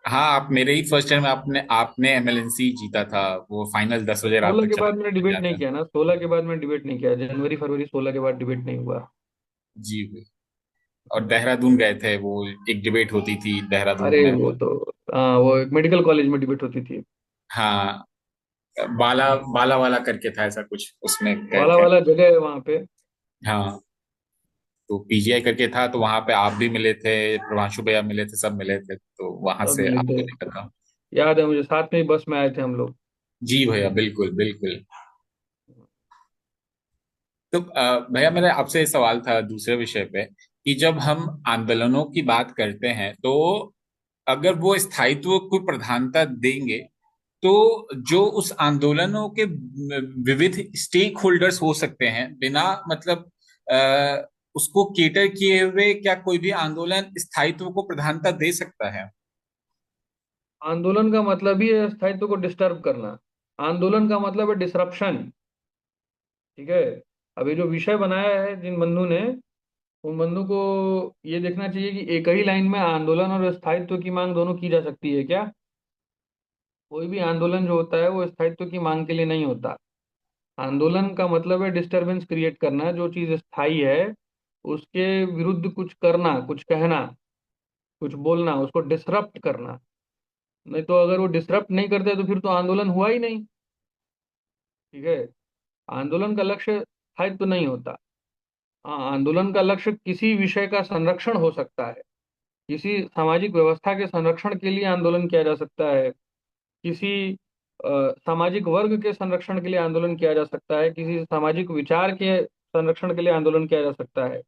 हाँ, आप मेरे ही फर्स्ट टाइम आपने आपने एमएलएनसी जीता था, वो फाइनल 10 बजे रात 16 तक के चला बाद मैंने डिबेट गया नहीं था। किया ना, 16 के बाद मैंने डिबेट नहीं किया, जनवरी फरवरी 16 के बाद डिबेट नहीं हुआ। जी भैया। और देहरादून गए थे, वो एक डिबेट होती थी देहरादून अरे में। वो तो, हाँ वो एक मेडिकल कॉलेज में डिबेट होती थी। हाँ, बाला बाला वाला करके था ऐसा कुछ, उसमें गए वाला थे। वाला जगह है वहाँ पे। हाँ, तो पीजीआई करके था, तो वहां पे आप भी मिले थे, प्रभांशु भैया मिले थे, सब मिले थे, तो वहां सब से मिले आपको थे। देखा था। याद है मुझे, साथ में ही बस में आए थे हम लोग। जी भैया, बिल्कुल बिल्कुल। तो भैया, मेरा आपसे सवाल था दूसरे विषय पे, कि जब हम आंदोलनों की बात करते हैं तो अगर वो स्थायित्व को प्रधानता देंगे, तो जो उस आंदोलनों के विविध स्टेक होल्डर्स हो सकते हैं, बिना मतलब उसको केटर किए हुए, क्या कोई भी आंदोलन स्थायित्व को प्रधानता दे सकता है? आंदोलन का मतलब ही है स्थायित्व को डिस्टर्ब करना। आंदोलन का मतलब है डिसरप्शन। ठीक है। अभी जो विषय बनाया है जिन बंधु ने, उन बंधु को ये देखना चाहिए कि एक ही लाइन में आंदोलन और स्थायित्व की मांग दोनों की जा सकती है क्या। कोई भी आंदोलन जो होता है वो स्थायित्व की मांग के लिए नहीं होता। आंदोलन का मतलब है डिस्टरबेंस क्रिएट करना, जो चीज स्थायी है उसके विरुद्ध कुछ करना, कुछ कहना, कुछ बोलना, उसको डिसरप्ट करना। नहीं तो अगर वो डिसरप्ट नहीं करते तो फिर तो आंदोलन हुआ ही नहीं। ठीक है। आंदोलन का लक्ष्य स्थायित्व तो नहीं होता। हाँ, आंदोलन का लक्ष्य किसी विषय का संरक्षण हो सकता है। किसी सामाजिक व्यवस्था के संरक्षण के लिए आंदोलन किया जा सकता है। किसी सामाजिक वर्ग के संरक्षण के लिए आंदोलन किया जा सकता है। किसी सामाजिक विचार के संरक्षण के लिए आंदोलन किया जा सकता है।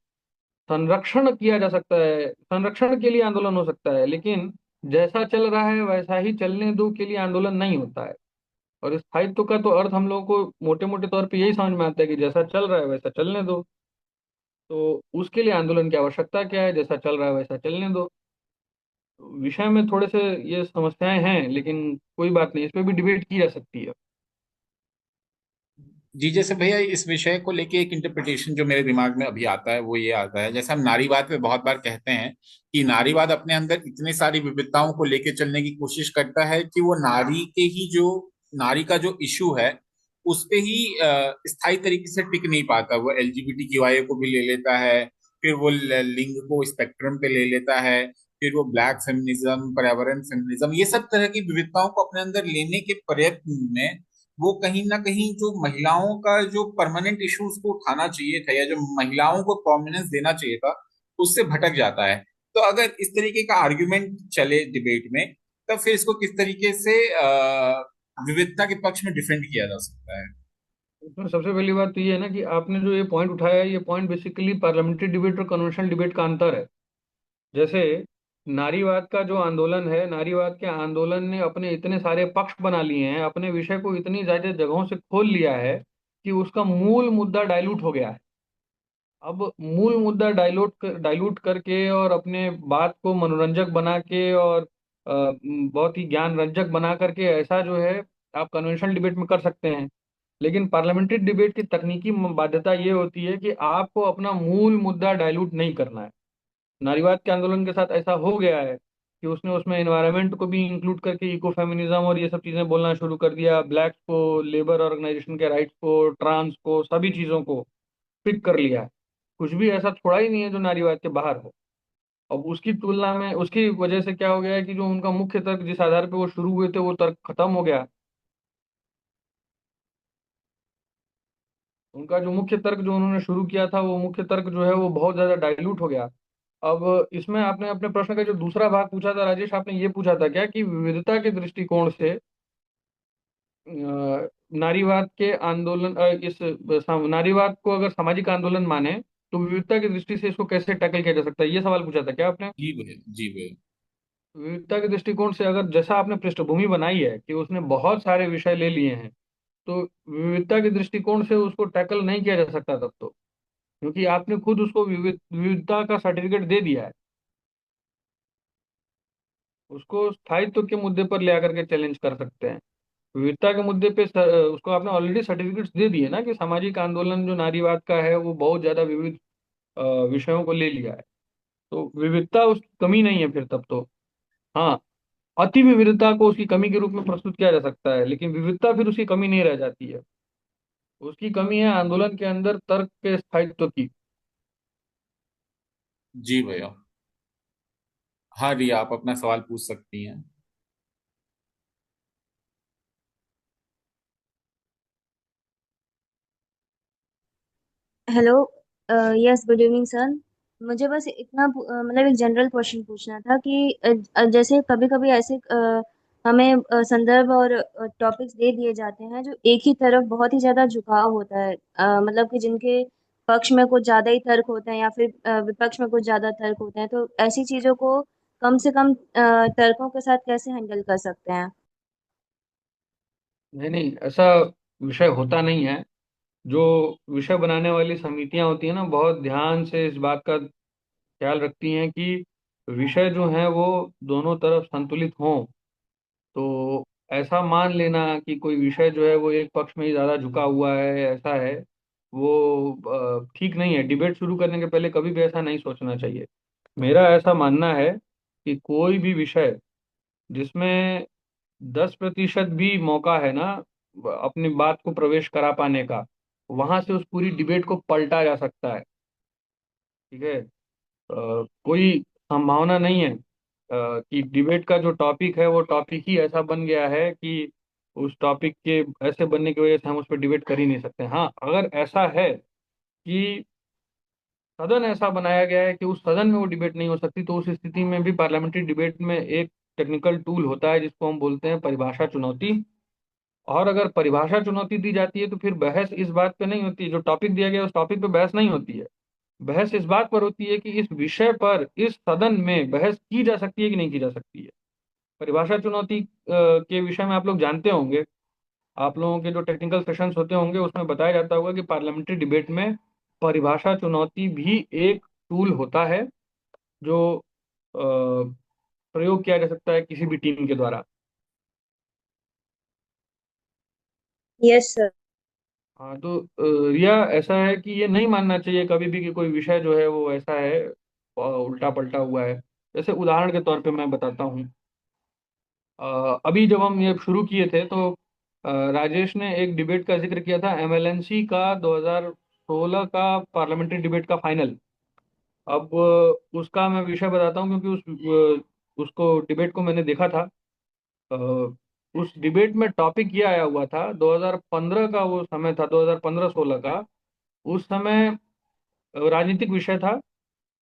संरक्षण किया जा सकता है, संरक्षण के लिए आंदोलन हो सकता है, लेकिन जैसा चल रहा है वैसा ही चलने दो के लिए आंदोलन नहीं होता है। और स्थायित्व का तो अर्थ हम लोगों को मोटे मोटे तौर पे यही समझ में आता है कि जैसा चल रहा है वैसा चलने दो। तो उसके लिए आंदोलन की आवश्यकता क्या है, जैसा चल रहा है वैसा चलने दो। विषय में थोड़े से ये समस्याएं हैं, लेकिन कोई बात नहीं, इस पे भी डिबेट की जा सकती है। जी, जैसे भैया इस विषय को लेके एक इंटरप्रिटेशन जो मेरे दिमाग में अभी आता है, वो ये आता है, जैसे हम नारीवाद पे बहुत बार कहते हैं कि नारीवाद अपने अंदर इतनी सारी विविधताओं को लेके चलने की कोशिश करता है कि वो नारी के ही जो नारी का जो इशू है उस पे ही स्थायी तरीके से टिक नहीं पाता। वो एलजीबीटी को भी ले लेता है, फिर वो लिंग को स्पेक्ट्रम पे ले लेता है, फिर वो ब्लैक फेमिनिज्म, पर्यावरण फेमिनिज्म, ये सब तरह की विविधताओं को अपने अंदर लेने के प्रयत्न में वो कहीं ना कहीं जो महिलाओं का जो परमानेंट इशू उसको उठाना चाहिए था, या जो महिलाओं को प्रोमिनेंस देना चाहिए था, उससे भटक जाता है। तो अगर इस तरीके का आर्ग्यूमेंट चले डिबेट में, तब फिर इसको किस तरीके से विविधता के पक्ष में डिफेंड किया जा सकता है? इसमें सबसे पहली बात तो ये है ना कि आपने जो ये पॉइंट उठाया है, ये पॉइंट बेसिकली पार्लियामेंट्री डिबेट और कन्वेंशनल डिबेट का अंतर है। जैसे नारीवाद का जो आंदोलन है, नारीवाद के आंदोलन ने अपने इतने सारे पक्ष बना लिए हैं, अपने विषय को इतनी ज्यादा जगहों से खोल लिया है कि उसका मूल मुद्दा डाइल्यूट हो गया है। अब मूल मुद्दा डाइल्यूट करके और अपने बात को मनोरंजक बना के और बहुत ही ज्ञान रंजक बना करके ऐसा जो है आप कन्वेंशनल डिबेट में कर सकते हैं। लेकिन पार्लियामेंट्री डिबेट की तकनीकी बाध्यता ये होती है कि आपको अपना मूल मुद्दा डाइल्यूट नहीं करना है। नारीवाद के आंदोलन के साथ ऐसा हो गया है कि उसने उसमें एनवायरनमेंट को भी इंक्लूड करके इको फेमिनिज्म और ये सब चीजें बोलना शुरू कर दिया, ब्लैक्स को, लेबर ऑर्गेनाइजेशन के राइट्स को, ट्रांस को, सभी चीजों को पिक कर लिया है। कुछ भी ऐसा थोड़ा ही नहीं है जो नारीवाद के बाहर हो। अब उसकी तुलना में, उसकी वजह से क्या हो गया है कि जो उनका मुख्य तर्क जिस आधार पे वो शुरू हुए थे वो तर्क खत्म हो गया। उनका जो मुख्य तर्क जो उन्होंने शुरू किया था वो मुख्य तर्क जो है वो बहुत ज्यादा डाइल्यूट हो गया। अब इसमें आपने अपने प्रश्न का जो दूसरा भाग पूछा था राजेश, आपने ये पूछा था क्या कि विविधता के दृष्टिकोण से नारीवाद के आंदोलन नारीवाद को अगर सामाजिक आंदोलन माने तो विविधता की दृष्टि से इसको कैसे टैकल किया जा सकता है, ये सवाल पूछा था क्या आपने। जी भैया, जी भैया। विविधता के दृष्टिकोण से अगर जैसा आपने पृष्ठभूमि बनाई है कि उसने बहुत सारे विषय ले लिए हैं, तो विविधता के दृष्टिकोण से उसको टैकल नहीं किया जा सकता तब तो, क्योंकि आपने खुद उसको विविधता का सर्टिफिकेट दे दिया है। उसको स्थायित्व के मुद्दे पर ले आकर के चैलेंज कर सकते हैं। विविधता के मुद्दे पे उसको आपने ऑलरेडी सर्टिफिकेट्स दे दिए ना कि सामाजिक आंदोलन जो नारीवाद का है वो बहुत ज्यादा विविध विषयों को ले लिया है। तो विविधता उसकी कमी नहीं है फिर तब तो। हाँ, अति विविधता को उसकी कमी के रूप में प्रस्तुत किया जा सकता है, लेकिन विविधता फिर उसकी कमी नहीं रह जाती है। उसकी कमी है आंदोलन के अंदर तर्क के स्थायित्व की। जी भैया। हाँ रिया, आप अपना सवाल पूछ सकती हैं। Hello. Yes, good evening sir. मुझे बस इतना मतलब एक जनरल क्वेश्चन पूछना था कि जैसे कभी कभी ऐसे हमें संदर्भ और टॉपिक्स दे दिए जाते हैं जो एक ही तरफ बहुत ही ज्यादा झुकाव होता है, मतलब कि जिनके पक्ष में कुछ ज्यादा ही तर्क होते हैं या फिर विपक्ष में कुछ ज्यादा तर्क होते हैं, तो ऐसी चीजों को कम से कम तर्कों के साथ कैसे हैंडल कर सकते हैं? नहीं नहीं, ऐसा विषय होता नहीं है। जो विषय बनाने वाली समितियां होती है ना, बहुत ध्यान से इस बात का ख्याल रखती हैं कि विषय जो है वो दोनों तरफ संतुलित हों। तो ऐसा मान लेना कि कोई विषय जो है वो एक पक्ष में ही ज्यादा झुका हुआ है, ऐसा है, वो ठीक नहीं है। डिबेट शुरू करने के पहले कभी भी ऐसा नहीं सोचना चाहिए। मेरा ऐसा मानना है कि कोई भी विषय जिसमें 10% भी मौका है ना अपनी बात को प्रवेश करा पाने का, वहां से उस पूरी डिबेट को पलटा जा सकता है। ठीक है। कोई संभावना नहीं है कि डिबेट का जो टॉपिक है वो टॉपिक ही ऐसा बन गया है कि उस टॉपिक के ऐसे बनने की वजह से हम उस पर डिबेट कर ही नहीं सकते। हाँ, अगर ऐसा है कि सदन ऐसा बनाया गया है कि उस सदन में वो डिबेट नहीं हो सकती, तो उस स्थिति में भी पार्लियामेंट्री डिबेट में एक टेक्निकल टूल होता है जिसको हम बोलते हैं परिभाषा चुनौती। और अगर परिभाषा चुनौती दी जाती है तो फिर बहस इस बात पे नहीं होती, जो टॉपिक दिया गया है उस टॉपिक पे बहस नहीं होती है। बहस इस बात पर होती है कि इस विषय पर इस सदन में बहस की जा सकती है कि नहीं की जा सकती है। परिभाषा चुनौती के विषय में आप लोग जानते होंगे, आप लोगों के जो टेक्निकल सेशंस होते होंगे उसमें बताया जाता होगा कि पार्लियामेंट्री डिबेट में परिभाषा चुनौती भी एक टूल होता है जो प्रयोग किया जा सकता है किसी भी टीम के द्वारा। Yes sir. हाँ तो रिया, ऐसा है कि ये नहीं मानना चाहिए कभी भी कि कोई विषय जो है वो ऐसा है उल्टा पलटा हुआ है। जैसे उदाहरण के तौर पे मैं बताता हूँ। अभी जब हम ये शुरू किए थे तो राजेश ने एक डिबेट का जिक्र किया था, एमएलएनसी का 2016 का पार्लियामेंट्री डिबेट का फाइनल। अब उसका मैं विषय बताता हूँ क्योंकि उसको डिबेट को मैंने देखा था। अ, उस डिबेट में टॉपिक ये आया हुआ था, 2015 का वो समय था, 2015-16 का। उस समय राजनीतिक विषय था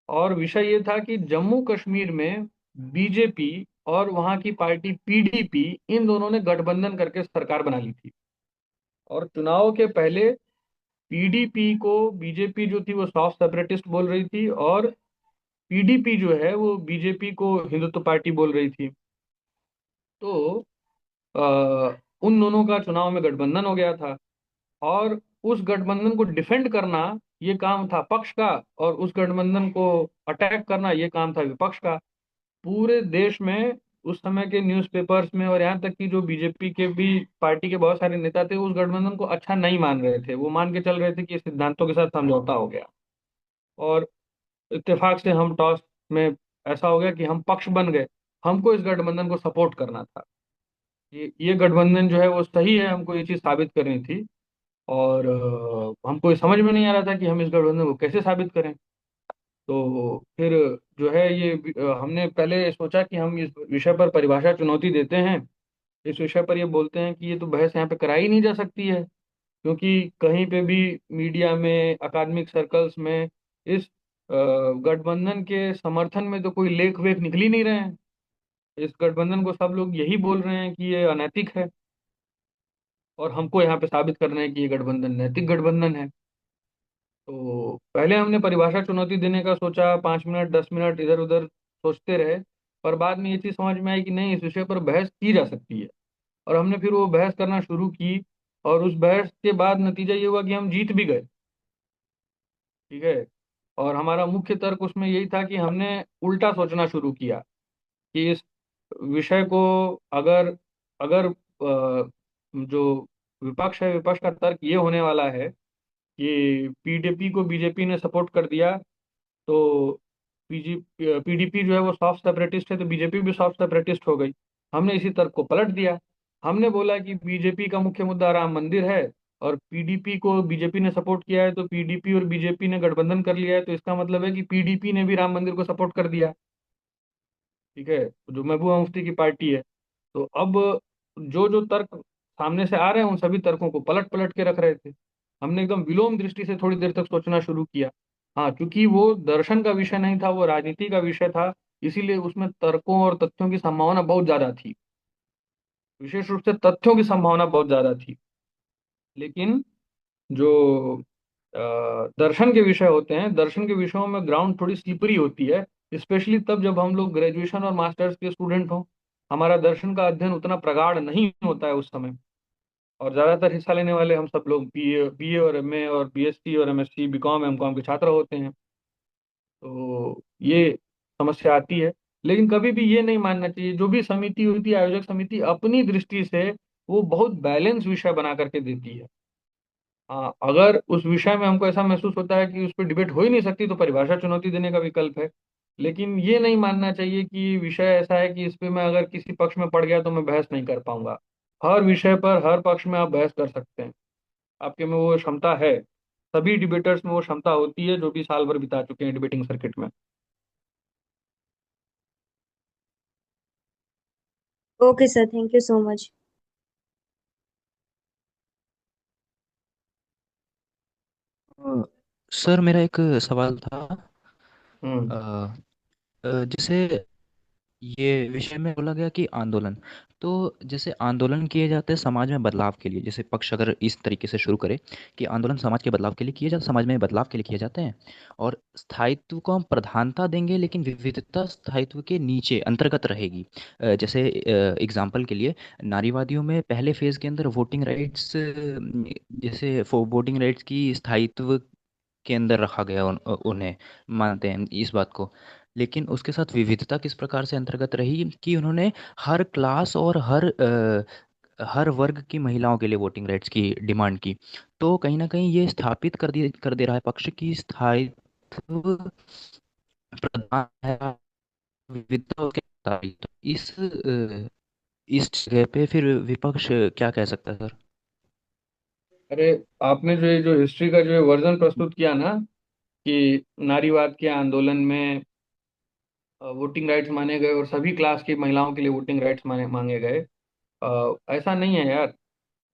और विषय ये था कि जम्मू कश्मीर में बीजेपी और वहां की पार्टी पीडीपी, इन दोनों ने गठबंधन करके सरकार बना ली थी। और चुनाव के पहले पीडीपी को बीजेपी जो थी वो सॉफ्ट सेपरेटिस्ट बोल रही थी, और पीडीपी जो है वो बीजेपी को हिंदुत्व पार्टी बोल रही थी। तो उन दोनों का चुनाव में गठबंधन हो गया था, और उस गठबंधन को डिफेंड करना ये काम था पक्ष का, और उस गठबंधन को अटैक करना ये काम था विपक्ष का। पूरे देश में उस समय के न्यूज़पेपर्स में और यहाँ तक कि जो बीजेपी के भी पार्टी के बहुत सारे नेता थे उस गठबंधन को अच्छा नहीं मान रहे थे। वो मान के चल रहे थे कि सिद्धांतों के साथ समझौता हो गया, और इत्तेफाक से हम टॉस में ऐसा हो गया कि हम पक्ष बन गए। हमको इस गठबंधन को सपोर्ट करना था। ये गठबंधन जो है वो सही है, हमको ये चीज़ साबित करनी थी। और हमको ये समझ में नहीं आ रहा था कि हम इस गठबंधन को कैसे साबित करें। तो फिर जो है ये हमने पहले सोचा कि हम इस विषय पर परिभाषा चुनौती देते हैं। इस विषय पर ये बोलते हैं कि ये तो बहस यहाँ पे कराई नहीं जा सकती है, क्योंकि कहीं पे भी मीडिया में, अकादमिक सर्कल्स में इस गठबंधन के समर्थन में तो कोई लेख वेख निकल ही नहीं रहे हैं। इस गठबंधन को सब लोग यही बोल रहे हैं कि ये अनैतिक है, और हमको यहाँ पे साबित करना है कि ये गठबंधन नैतिक गठबंधन है। तो पहले हमने परिभाषा चुनौती देने का सोचा, 5 मिनट 10 मिनट इधर उधर सोचते रहे, पर बाद में ये चीज़ समझ में आई कि नहीं, इस विषय पर बहस की जा सकती है। और हमने फिर वो बहस करना शुरू की, और उस बहस के बाद नतीजा ये हुआ कि हम जीत भी गए। ठीक है। और हमारा मुख्य तर्क उसमें यही था कि हमने उल्टा सोचना शुरू किया कि इस विषय को, अगर अगर जो विपक्ष है, विपक्ष का तर्क ये होने वाला है कि पीडीपी को बीजेपी ने सपोर्ट कर दिया, तो पीडीपी जो है वो सॉफ्ट सेपरेटिस्ट है, तो बीजेपी भी सॉफ्ट सेपरेटिस्ट हो गई। हमने इसी तर्क को पलट दिया। हमने बोला कि बीजेपी का मुख्य मुद्दा राम मंदिर है, और पीडीपी को बीजेपी ने सपोर्ट किया है, तो पीडीपी और बीजेपी ने गठबंधन कर लिया है, तो इसका मतलब है कि पीडीपी ने भी राम मंदिर को सपोर्ट कर दिया। ठीक है, जो महबूबा मुफ्ती की पार्टी है। तो अब जो जो तर्क सामने से आ रहे हैं, उन सभी तर्कों को पलट पलट के रख रहे थे। हमने एकदम विलोम दृष्टि से थोड़ी देर तक सोचना शुरू किया। हाँ, क्योंकि वो दर्शन का विषय नहीं था, वो राजनीति का विषय था, इसीलिए उसमें तर्कों और तथ्यों की संभावना बहुत ज्यादा थी। विशेष रूप से तथ्यों की संभावना बहुत ज्यादा थी। लेकिन जो दर्शन के विषय होते हैं, दर्शन के विषयों में ग्राउंड थोड़ी स्लिपरी होती है, स्पेशली तब जब हम लोग ग्रेजुएशन और मास्टर्स के स्टूडेंट हों। हमारा दर्शन का अध्ययन उतना प्रगाढ़ नहीं होता है उस समय, और ज्यादातर हिस्सा लेने वाले हम सब लोग बीए और एमए और बीएससी और एमएससी बीकॉम एमकॉम के छात्र होते हैं। तो ये समस्या आती है। लेकिन कभी भी ये नहीं मानना चाहिए, जो भी समिति होती है, आयोजक समिति अपनी दृष्टि से वो बहुत बैलेंस विषय बना करके देती है। हाँ, अगर उस विषय में हमको ऐसा महसूस होता है कि उस पर डिबेट हो ही नहीं सकती, तो परिभाषा चुनौती देने का विकल्प है। लेकिन ये नहीं मानना चाहिए कि विषय ऐसा है कि इस पे मैं अगर किसी पक्ष में पड़ गया तो मैं बहस नहीं कर पाऊंगा। हर विषय पर हर पक्ष में आप बहस कर सकते हैं, आपके में वो क्षमता है। सभी डिबेटर्स में वो क्षमता होती है जो भी साल भर बिता चुके हैं डिबेटिंग सर्किट में। Okay sir, thank you so much. Sir मेरा एक सवाल था। हम्म। अ, जैसे ये विषय में बोला गया कि आंदोलन, तो जैसे आंदोलन किए जाते हैं समाज में बदलाव के लिए, जैसे पक्ष अगर इस तरीके से शुरू करे कि आंदोलन समाज के बदलाव के लिए किए जाते, समाज में बदलाव के लिए किए जाते हैं, और स्थायित्व को हम प्रधानता देंगे लेकिन विविधता स्थायित्व के नीचे अंतर्गत रहेगी। जैसे एग्जाम्पल के लिए नारीवादियों में पहले फेज के अंदर वोटिंग राइट्स, जैसे वोटिंग राइट्स की स्थायित्व के अंदर रखा गया, उन्हें मानते हैं इस बात को। लेकिन उसके साथ विविधता किस प्रकार से अंतर्गत रही कि उन्होंने हर क्लास और हर वर्ग की महिलाओं के लिए वोटिंग राइट्स की डिमांड की। तो कहीं ना कहीं ये स्थापित कर दे रहा है पक्ष की स्थायित्व प्रदान है विविधता के मुताबिक। तो इस जगह पे फिर विपक्ष क्या कह सकता है सर? अरे, आपने जो ये जो हिस्ट्री का जो ये वर्जन प्रस्तुत किया ना, कि नारीवाद के आंदोलन में वोटिंग राइट्स माने गए और सभी क्लास की महिलाओं के लिए वोटिंग राइट्स मांगे गए, ऐसा नहीं है यार।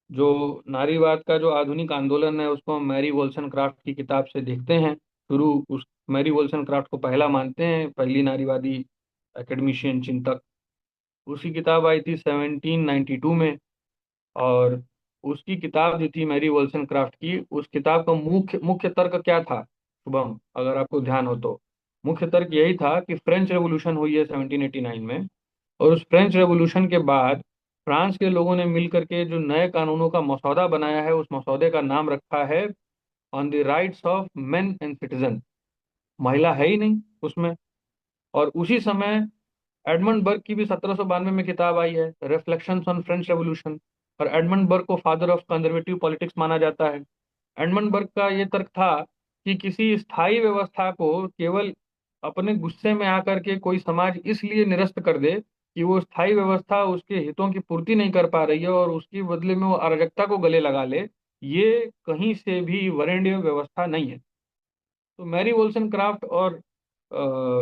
जो नारीवाद का जो आधुनिक आंदोलन है, उसको हम मैरी वॉल्सनक्राफ्ट की किताब से देखते हैं शुरू। उस मैरी वॉल्सनक्राफ्ट को पहला मानते हैं, पहली नारीवादी एकेडमिशियन चिंतक। उसकी किताब आई थी 1792 में। और उसकी किताब जो थी मैरी वॉल्सनक्राफ्ट की, उस किताब का मुख्य मुख्य तर्क क्या था शुभम, अगर आपको ध्यान हो तो? मुख्य तर्क यही था कि फ्रेंच रेवोल्यूशन हुई है 1789 में, और उस फ्रेंच रेवोल्यूशन के बाद फ्रांस के लोगों ने मिलकर के जो नए कानूनों का मसौदा बनाया है, उस मसौदे का नाम रखा है on the rights of main and citizen. महिला है ही नहीं उसमें। और उसी समय एडमंड बर्ग की भी 1792 में किताब आई है, रिफ्लेक्शंस ऑन फ्रेंच रेवोल्यूशन। और एडमंड बर्ग को फादर ऑफ कंजर्वेटिव पॉलिटिक्स माना जाता है। एडमंड बर्ग का ये तर्क था कि किसी स्थायी व्यवस्था को केवल अपने गुस्से में आकर के कोई समाज इसलिए निरस्त कर दे कि वो स्थायी व्यवस्था उसके हितों की पूर्ति नहीं कर पा रही है, और उसके बदले में वो अराजकता को गले लगा ले, ये कहीं से भी वरेण्य व्यवस्था नहीं है। तो मैरी वोल्सनक्राफ्ट और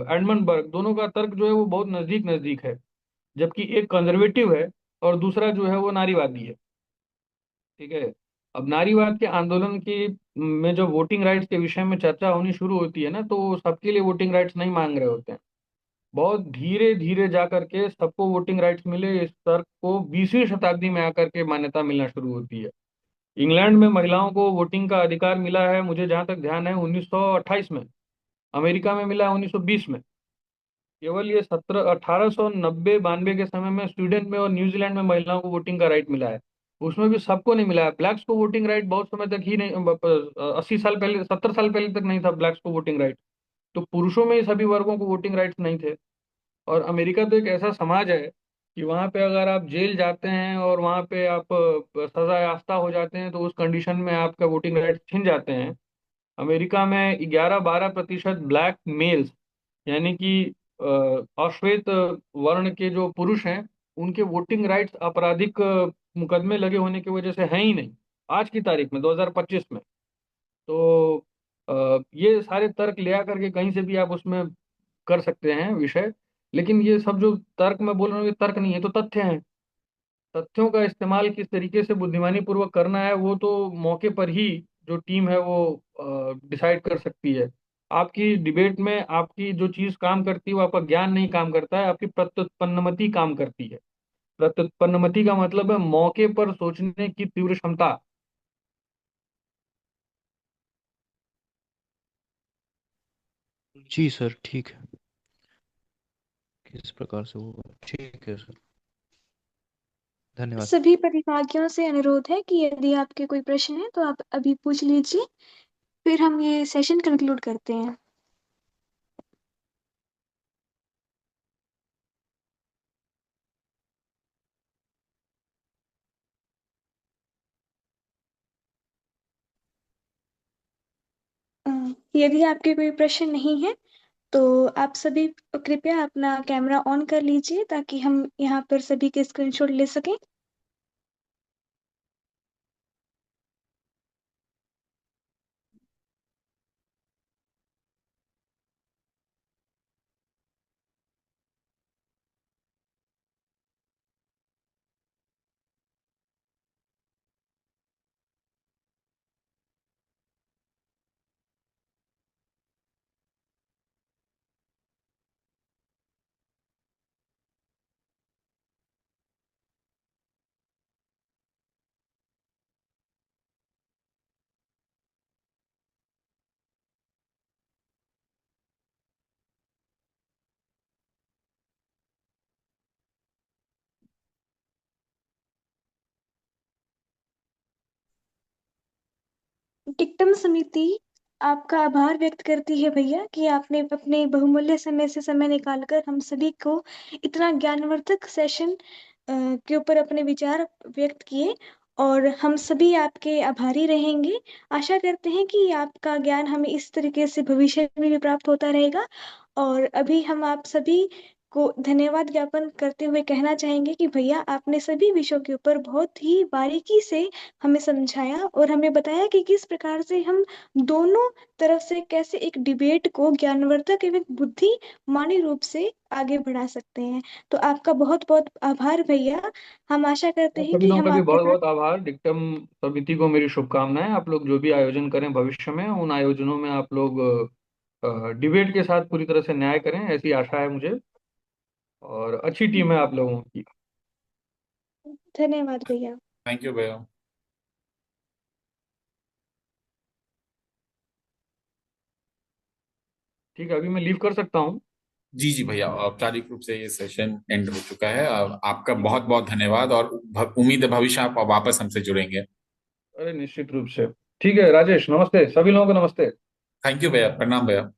एडमंड बर्ग दोनों का तर्क जो है वो बहुत नजदीक नजदीक है। जबकि एक कंजर्वेटिव है और दूसरा जो है वो नारीवादी है। ठीक है। अब नारीवाद के आंदोलन की में जब वोटिंग राइट्स के विषय में चर्चा होनी शुरू होती है ना, तो वो सबके लिए वोटिंग राइट्स नहीं मांग रहे होते हैं। बहुत धीरे धीरे जा करके सबको वोटिंग राइट्स मिले, इस तर्क को 20वीं शताब्दी में आकर के मान्यता मिलना शुरू होती है। इंग्लैंड में महिलाओं को वोटिंग का अधिकार मिला है, मुझे जहां तक ध्यान है, 1928 में। अमेरिका में मिला है 1920 में। केवल ये 1890-92 के समय में स्वीडन में और न्यूजीलैंड में महिलाओं को वोटिंग का राइट मिला है। उसमें भी सबको नहीं मिला है। ब्लैक्स को वोटिंग राइट बहुत समय तक ही नहीं, 80 साल पहले, 70 साल पहले तक नहीं था ब्लैक्स को वोटिंग राइट। तो पुरुषों में ही सभी वर्गों को वोटिंग राइट्स नहीं थे। और अमेरिका तो एक ऐसा समाज है कि वहां पे अगर आप जेल जाते हैं और वहां पे आप सजा याफ्ता हो जाते हैं, तो उस कंडीशन में आपका वोटिंग राइट छिन जाते हैं। अमेरिका में 11-12% ब्लैक मेल्स, यानी कि अश्वेत वर्ण के जो पुरुष हैं, उनके वोटिंग राइट्स आपराधिक मुकदमे लगे होने की वजह से हैं ही नहीं आज की तारीख में, 2025 में। तो ये सारे तर्क ले आकर के कहीं से भी आप उसमें कर सकते हैं विषय, लेकिन ये सब जो तर्क मैं बोल रहा हूँ ये तर्क नहीं है, तो तथ्य हैं। तथ्यों का इस्तेमाल किस तरीके से बुद्धिमानी पूर्वक करना है वो तो मौके पर ही जो टीम है वो डिसाइड कर सकती है। आपकी डिबेट में आपकी जो चीज काम करती है वो आपका ज्ञान नहीं काम करता है, आपकी प्रत्युत्पन्नमति काम करती है। प्रत्युत्पन्नमति का मतलब है मौके पर सोचने की तीव्र क्षमता। जी सर, ठीक है। किस प्रकार से होगा, ठीक है सर। धन्यवाद। सभी प्रतिभागियों से अनुरोध है कि यदि आपके कोई प्रश्न है तो आप अभी पूछ लीजिए, फिर हम ये सेशन कंक्लूड करते हैं। अ, यदि आपके कोई प्रश्न नहीं है तो आप सभी कृपया अपना कैमरा ऑन कर लीजिए ताकि हम यहाँ पर सभी के स्क्रीनशॉट ले सकें। टिकटम समिति आपका आभार व्यक्त करती है भैया कि आपने अपने बहुमूल्य समय से समय निकालकर हम सभी को इतना ज्ञानवर्धक सेशन के ऊपर अपने विचार व्यक्त किए, और हम सभी आपके आभारी रहेंगे। आशा करते हैं कि आपका ज्ञान हमें इस तरीके से भविष्य में भी प्राप्त होता रहेगा। और अभी हम आप सभी को धन्यवाद ज्ञापन करते हुए कहना चाहेंगे कि भैया आपने सभी विषयों के ऊपर बहुत ही बारीकी से हमें समझाया और हमें बताया कि किस प्रकार से हम दोनों तरफ से कैसे एक डिबेट को ज्ञानवर्धक एवं बुद्धिमानी रूप से आगे बढ़ा सकते हैं। तो आपका बहुत बहुत आभार भैया। हम आशा करते आप हैं सभी कि लोगों का हम भी आपके बहुत साथ बहुत आभार। डिक्टम समिति को मेरी शुभकामनाएं। आप लोग जो भी आयोजन करें भविष्य में, उन आयोजनों में आप लोग डिबेट के साथ पूरी तरह से न्याय करें, ऐसी आशा है मुझे। और अच्छी टीम है आप लोगों की। धन्यवाद भैया। थैंक यू भैया। ठीक है, अभी मैं लीव कर सकता हूँ। जी जी भैया, औपचारिक रूप से ये सेशन एंड हो चुका है। आपका बहुत बहुत धन्यवाद, और उम्मीद है भविष्य आप वापस हमसे जुड़ेंगे। अरे निश्चित रूप से। ठीक है राजेश, नमस्ते सभी लोगों को, नमस्ते। थैंक यू भैया, प्रणाम भैया।